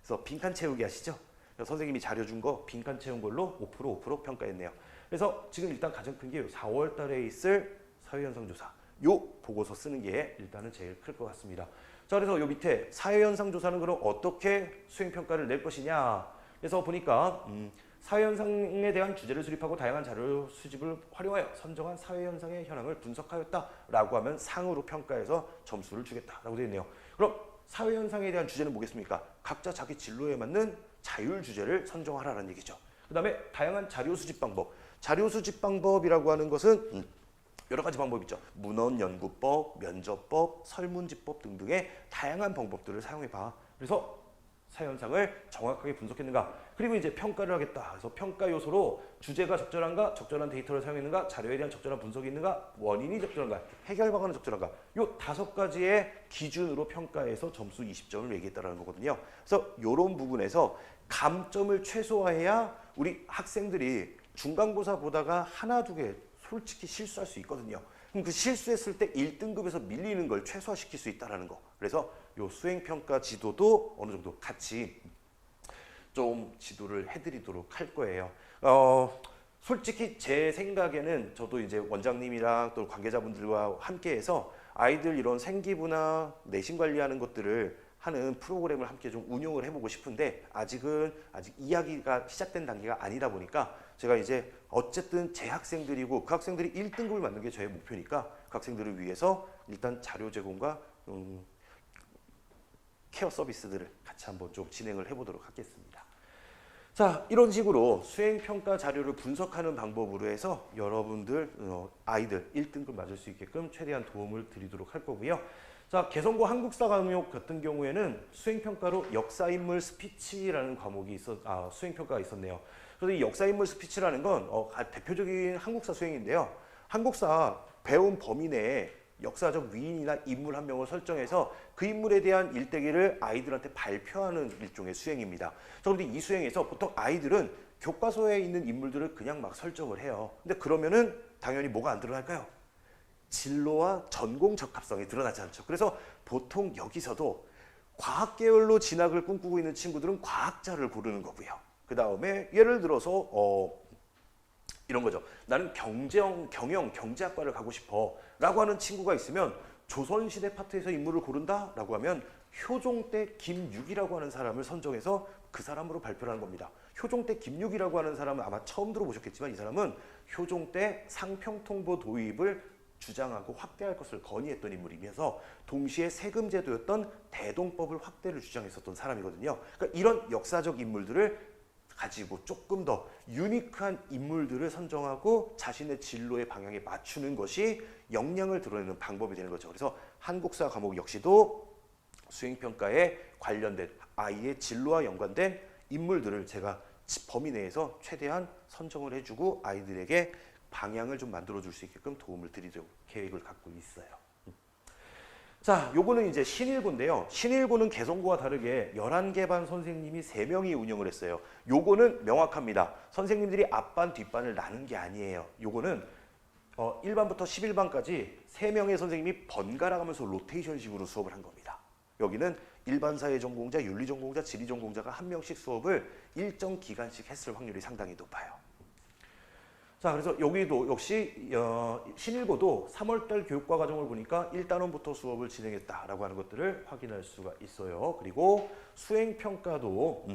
그래서 빈칸 채우기 아시죠? 선생님이 자료 준 거 빈칸 채운 걸로 5% 평가했네요. 그래서 지금 일단 가장 큰 게 4월 달에 있을 사회현상조사 요 보고서 쓰는 게 일단은 제일 클 것 같습니다. 자, 그래서 요 밑에 사회현상조사는 그럼 어떻게 수행평가를 낼 것이냐. 그래서 보니까 사회현상에 대한 주제를 수립하고 다양한 자료 수집을 활용하여 선정한 사회현상의 현황을 분석하였다라고 하면 상으로 평가해서 점수를 주겠다라고 되어 있네요. 그럼 사회현상에 대한 주제는 뭐겠습니까? 각자 자기 진로에 맞는 자율 주제를 선정하라는 얘기죠. 그 다음에 다양한 자료 수집 방법. 자료 수집 방법이라고 하는 것은 여러 가지 방법이 있죠. 문헌연구법, 면접법, 설문지법 등등의 다양한 방법들을 사용해봐. 그래서 사회현상을 정확하게 분석했는가. 그리고 이제 평가를 하겠다. 그래서 평가 요소로 주제가 적절한가, 적절한 데이터를 사용했는가, 자료에 대한 적절한 분석이 있는가, 원인이 적절한가, 해결 방안은 적절한가. 요 5가지의 기준으로 평가해서 점수 20점을 매기겠다는 거거든요. 그래서 이런 부분에서 감점을 최소화해야 우리 학생들이 중간고사 보다가 하나 두 개 솔직히 실수할 수 있거든요. 그럼 그 실수했을 때 1등급에서 밀리는 걸 최소화시킬 수 있다는 거. 그래서 요 수행평가 지도도 어느 정도 같이 좀 지도를 해드리도록 할 거예요. 솔직히 제 생각에는 저도 이제 원장님이랑 또 관계자분들과 함께해서 아이들 이런 생기부나 내신 관리하는 것들을 하는 프로그램을 함께 좀 운영을 해보고 싶은데 아직 이야기가 시작된 단계가 아니다 보니까 제가 이제 어쨌든 제 학생들이고 그 학생들이 1등급을 만드는 게 저의 목표니까 그 학생들을 위해서 일단 자료 제공과 케어 서비스들을 같이 한번 좀 진행을 해보도록 하겠습니다. 자, 이런 식으로 수행평가 자료를 분석하는 방법으로 해서 여러분들 아이들 1등급 맞을 수 있게끔 최대한 도움을 드리도록 할 거고요. 자, 개성고 한국사 과목 같은 경우에는 수행평가로 역사인물 스피치라는 과목이 수행평가가 있었네요. 그래서 이 역사인물 스피치라는 건 대표적인 한국사 수행인데요. 한국사 배운 범위 내에 역사적 위인이나 인물 한 명을 설정해서 그 인물에 대한 일대기를 아이들한테 발표하는 일종의 수행입니다. 그런데 이 수행에서 보통 아이들은 교과서에 있는 인물들을 그냥 막 설정을 해요. 근데 그러면은 당연히 뭐가 안 드러날까요? 진로와 전공 적합성이 드러나지 않죠. 그래서 보통 여기서도 과학 계열로 진학을 꿈꾸고 있는 친구들은 과학자를 고르는 거고요. 그 다음에 예를 들어서 이런 거죠. 나는 경영, 경제학과를 가고 싶어 라고 하는 친구가 있으면 조선시대 파트에서 인물을 고른다 라고 하면 효종대 김육이라고 하는 사람을 선정해서 그 사람으로 발표를 하는 겁니다. 효종대 김육이라고 하는 사람은 아마 처음 들어보셨겠지만 이 사람은 효종대 상평통보 도입을 주장하고 확대할 것을 건의했던 인물이면서 동시에 세금제도였던 대동법을 확대를 주장했었던 사람이거든요. 그러니까 이런 역사적 인물들을 가지고 조금 더 유니크한 인물들을 선정하고 자신의 진로의 방향에 맞추는 것이 역량을 드러내는 방법이 되는 거죠. 그래서 한국사 과목 역시도 수행평가에 관련된 아이의 진로와 연관된 인물들을 제가 범위 내에서 최대한 선정을 해주고 아이들에게 방향을 좀 만들어줄 수 있게끔 도움을 드리려고 계획을 갖고 있어요. 자, 요거는 이제 신일고인데요. 신일고는 개성고와 다르게 11개 반 선생님이 3명이 운영을 했어요. 요거는 명확합니다. 선생님들이 앞반, 뒷반을 나눈 게 아니에요. 요거는 1반부터 11반까지 3명의 선생님이 번갈아 가면서 로테이션식으로 수업을 한 겁니다. 여기는 일반사회 전공자, 윤리 전공자, 지리 전공자가 한 명씩 수업을 일정 기간씩 했을 확률이 상당히 높아요. 자, 그래서 여기도 역시 신일고도 3월달 교육과 과정을 보니까 1단원부터 수업을 진행했다라고 하는 것들을 확인할 수가 있어요. 그리고 수행평가도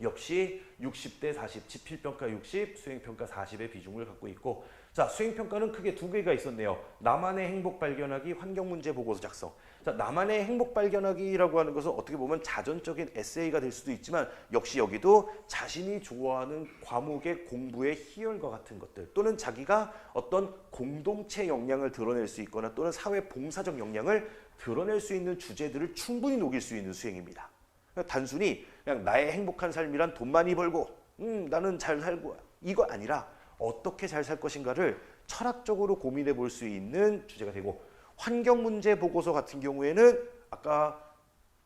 역시 60대 40, 지필평가 60, 수행평가 40의 비중을 갖고 있고, 자, 수행평가는 크게 2개가 있었네요. 나만의 행복 발견하기, 환경문제 보고서 작성. 자, 나만의 행복 발견하기라고 하는 것은 어떻게 보면 자전적인 에세이가 될 수도 있지만 역시 여기도 자신이 좋아하는 과목의 공부의 희열과 같은 것들 또는 자기가 어떤 공동체 역량을 드러낼 수 있거나 또는 사회 봉사적 역량을 드러낼 수 있는 주제들을 충분히 녹일 수 있는 수행입니다. 그러니까 단순히 그냥 나의 행복한 삶이란 돈 많이 벌고 나는 잘 살고 이거 아니라 어떻게 잘 살 것인가를 철학적으로 고민해 볼 수 있는 주제가 되고, 환경문제 보고서 같은 경우에는 아까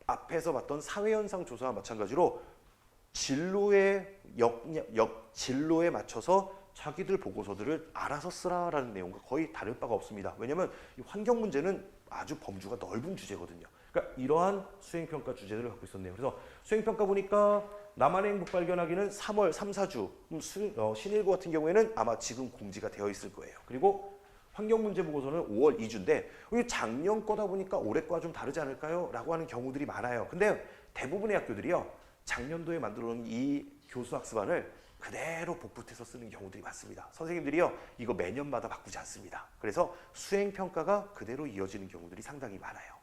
앞에서 봤던 사회현상 조사와 마찬가지로 진로에 진로에 맞춰서 자기들 보고서들을 알아서 쓰라라는 내용과 거의 다를 바가 없습니다. 왜냐하면 이 환경문제는 아주 범주가 넓은 주제거든요. 그러니까 이러한 수행평가 주제들을 갖고 있었네요. 그래서 수행평가 보니까 나만의 행복 발견하기는 3월 3, 4주, 신일고 같은 경우에는 아마 지금 공지가 되어 있을 거예요. 그리고 환경문제 보고서는 5월 2주인데 작년 거다 보니까 올해 거와 좀 다르지 않을까요? 라고 하는 경우들이 많아요. 근데 대부분의 학교들이요, 작년도에 만들어 놓은 이 교수학습안을 그대로 복붙해서 쓰는 경우들이 많습니다. 선생님들이요, 이거 매년마다 바꾸지 않습니다. 그래서 수행평가가 그대로 이어지는 경우들이 상당히 많아요.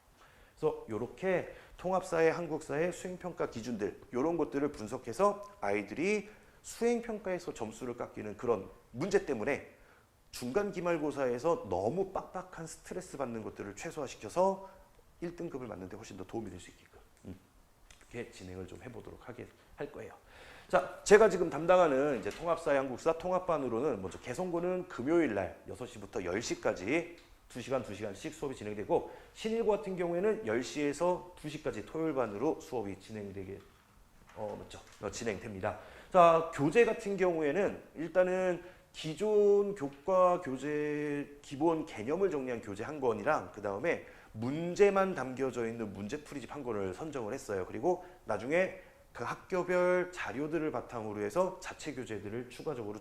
그래서 이렇게 통합사회, 한국사회 수행평가 기준들 이런 것들을 분석해서 아이들이 수행평가에서 점수를 깎이는 그런 문제 때문에 중간 기말고사에서 너무 빡빡한 스트레스 받는 것들을 최소화시켜서 1등급을 맞는 데 훨씬 더 도움이 될 수 있게끔 이렇게 진행을 좀 해보도록 할 거예요. 자, 제가 지금 담당하는 이제 통합사회, 한국사 통합반으로는 먼저 개성고는 금요일 날 6시부터 10시까지 2시간씩 수업이 진행되고, 신일고 같은 경우에는 10시에서 2시까지 토요일 반으로 수업이 진행됩니다. 자, 교재 같은 경우에는 일단은 기존 교과 교재 기본 개념을 정리한 교재 한 권이랑 그 다음에 문제만 담겨져 있는 문제풀이집 한 권을 선정을 했어요. 그리고 나중에 그 학교별 자료들을 바탕으로 해서 자체 교재들을 추가적으로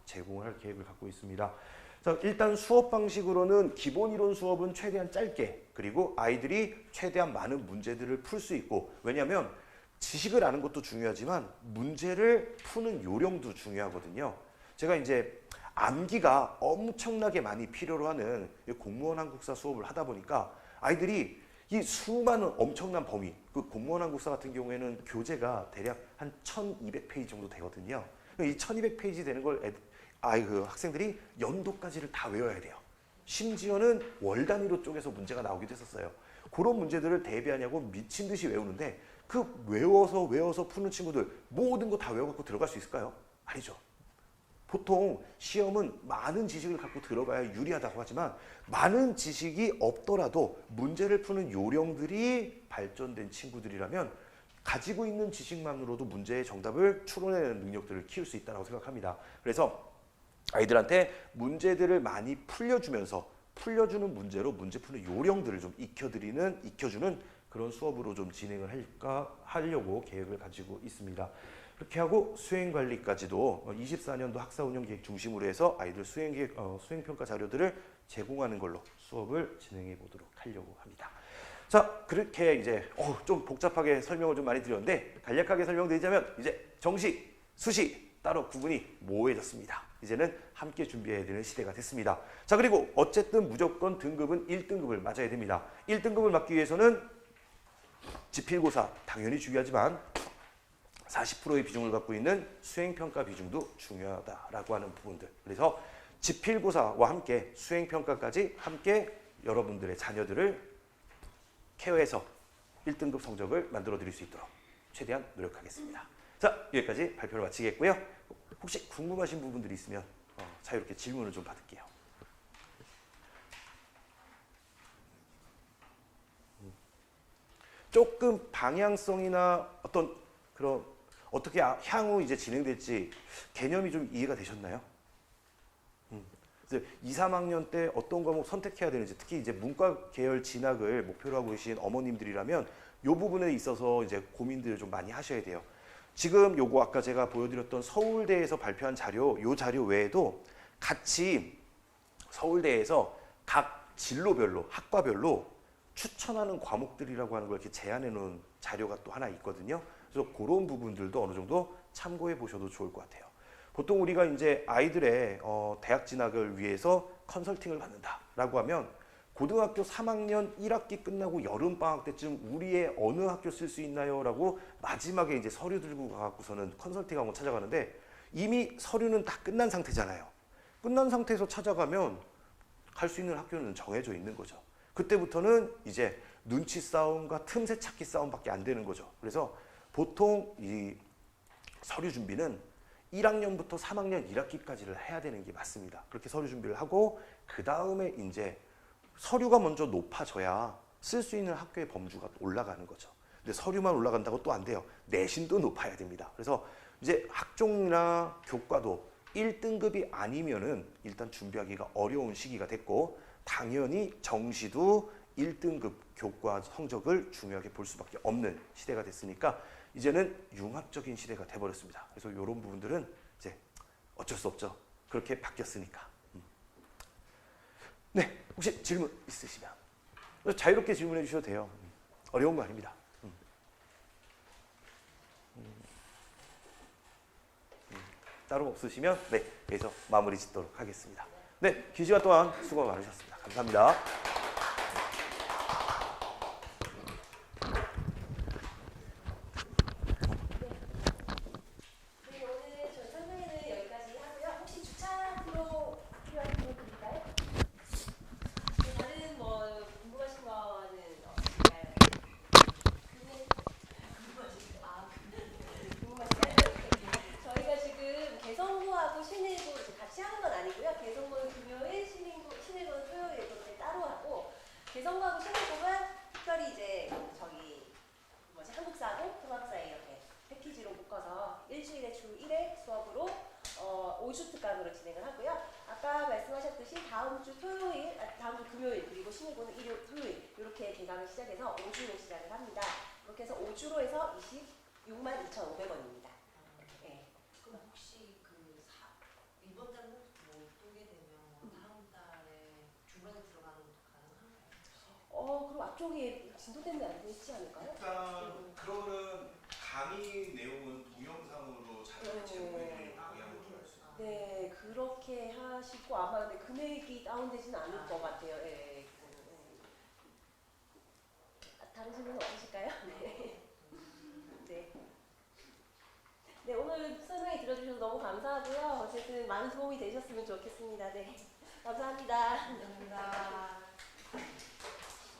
제공을 할 계획을 갖고 있습니다. 자, 일단 수업 방식으로는 기본 이론 수업은 최대한 짧게, 그리고 아이들이 최대한 많은 문제들을 풀 수 있고, 왜냐하면 지식을 아는 것도 중요하지만 문제를 푸는 요령도 중요하거든요. 제가 이제 암기가 엄청나게 많이 필요로 하는 공무원 한국사 수업을 하다 보니까 아이들이 이 수많은 엄청난 범위, 그 공무원 한국사 같은 경우에는 교재가 대략 한 1200페이지 정도 되거든요. 이 1200페이지 되는 걸 그 학생들이 연도까지를 다 외워야 돼요. 심지어는 월 단위로 쪼개서 문제가 나오기도 했었어요. 그런 문제들을 대비하냐고 미친 듯이 외우는데, 그 외워서 푸는 친구들 모든 거 다 외워갖고 들어갈 수 있을까요? 아니죠. 보통 시험은 많은 지식을 갖고 들어가야 유리하다고 하지만 많은 지식이 없더라도 문제를 푸는 요령들이 발전된 친구들이라면 가지고 있는 지식만으로도 문제의 정답을 추론해내는 능력들을 키울 수 있다고 생각합니다. 그래서 아이들한테 문제들을 많이 풀려주는 문제로 문제 푸는 요령들을 좀 익혀주는 그런 수업으로 좀 진행을 하려고 계획을 가지고 있습니다. 그렇게 하고 수행관리까지도 24년도 학사운영계획 중심으로 해서 아이들 수행평가 자료들을 제공하는 걸로 수업을 진행해 보도록 하려고 합니다. 자, 그렇게 이제 좀 복잡하게 설명을 좀 많이 드렸는데 간략하게 설명드리자면 이제 정시, 수시 따로 구분이 모호해졌습니다. 이제는 함께 준비해야 되는 시대가 됐습니다. 자, 그리고 어쨌든 무조건 등급은 1등급을 맞아야 됩니다. 1등급을 맞기 위해서는 지필고사 당연히 중요하지만 40%의 비중을 갖고 있는 수행평가 비중도 중요하다라고 하는 부분들. 그래서 지필고사와 함께 수행평가까지 함께 여러분들의 자녀들을 케어해서 1등급 성적을 만들어 드릴 수 있도록 최대한 노력하겠습니다. 자, 여기까지 발표를 마치겠고요. 혹시 궁금하신 부분들이 있으면 자유롭게 질문을 좀 받을게요. 조금 방향성이나 어떤 그런 어떻게 향후 이제 진행될지 개념이 좀 이해가 되셨나요? 그래서 2, 3학년 때 어떤 과목 선택해야 되는지, 특히 이제 문과 계열 진학을 목표로 하고 계신 어머님들이라면 이 부분에 있어서 이제 고민들을 좀 많이 하셔야 돼요. 지금 요거 아까 제가 보여드렸던 서울대에서 발표한 자료, 요 자료 외에도 같이 서울대에서 각 진로별로, 학과별로 추천하는 과목들이라고 하는 걸 이렇게 제안해 놓은 자료가 또 하나 있거든요. 그래서 그런 부분들도 어느 정도 참고해 보셔도 좋을 것 같아요. 보통 우리가 이제 아이들의 대학 진학을 위해서 컨설팅을 받는다라고 하면 고등학교 3학년 1학기 끝나고 여름방학 때쯤 우리의 어느 학교 쓸 수 있나요? 라고 마지막에 이제 서류 들고 가고서는 컨설팅 학원 찾아가는데 이미 서류는 다 끝난 상태잖아요. 끝난 상태에서 찾아가면 갈 수 있는 학교는 정해져 있는 거죠. 그때부터는 이제 눈치 싸움과 틈새 찾기 싸움밖에 안 되는 거죠. 그래서 보통 이 서류 준비는 1학년부터 3학년 1학기까지를 해야 되는 게 맞습니다. 그렇게 서류 준비를 하고 그 다음에 이제 서류가 먼저 높아져야 쓸 수 있는 학교의 범주가 올라가는 거죠. 근데 서류만 올라간다고 또 안 돼요. 내신도 높아야 됩니다. 그래서 이제 학종이나 교과도 1등급이 아니면은 일단 준비하기가 어려운 시기가 됐고, 당연히 정시도 1등급 교과 성적을 중요하게 볼 수밖에 없는 시대가 됐으니까 이제는 융합적인 시대가 돼버렸습니다. 그래서 이런 부분들은 이제 어쩔 수 없죠. 그렇게 바뀌었으니까. 네, 혹시 질문 있으시면 자유롭게 질문해 주셔도 돼요. 어려운 거 아닙니다. 따로 없으시면 네, 여기서 마무리 짓도록 하겠습니다. 네, 긴 시간 동안 수고 많으셨습니다. 감사합니다. 네, 오늘 저희 설명회는 여기까지 하고요. 혹시 주차로 필요한 부분 있을까요? 네, 다른 뭐 궁금하신 거는 없으실까요? 궁금하시나요? 저희가 지금 개성부하고 신일부 같이 하는 건 아니고요. 개성부는 금요일, 신일부는 토요일 이렇게 따로 하고, 개성부하고 신일부만 특별히 이제 한국사고 통합사회 이렇게 패키지로 묶어서 일주일에 주 1회 수업으로 5주 특강으로 진행을 하고요. 아까 말씀하셨듯이 다음 주 금요일 그리고 신일부는 토요일 이렇게 개강을 시작해서 5주로 시작을 합니다. 그렇게 해서 5주로 해서 262,500원입니다. 네. 그럼 혹시 이번 달은 못 보게 되면 다음 달에 중간에 들어가는 것도 가능한가요? 그럼 앞쪽에 진도 때문에 안 되지 않을까요? 일단 그거는 강의 내용은 동영상으로 잘 제공해드릴 방향으로 할 수 있습니다. 네, 그렇게 하시고 아마 근데 금액이 다운되지는 않을 것 같아요. 예. 다른 질문 없으실까요? 네. 네. 네, 오늘 설명회 들어주셔서 너무 감사하고요. 어쨌든 많은 도움이 되셨으면 좋겠습니다. 네, 감사합니다. 감사합니다.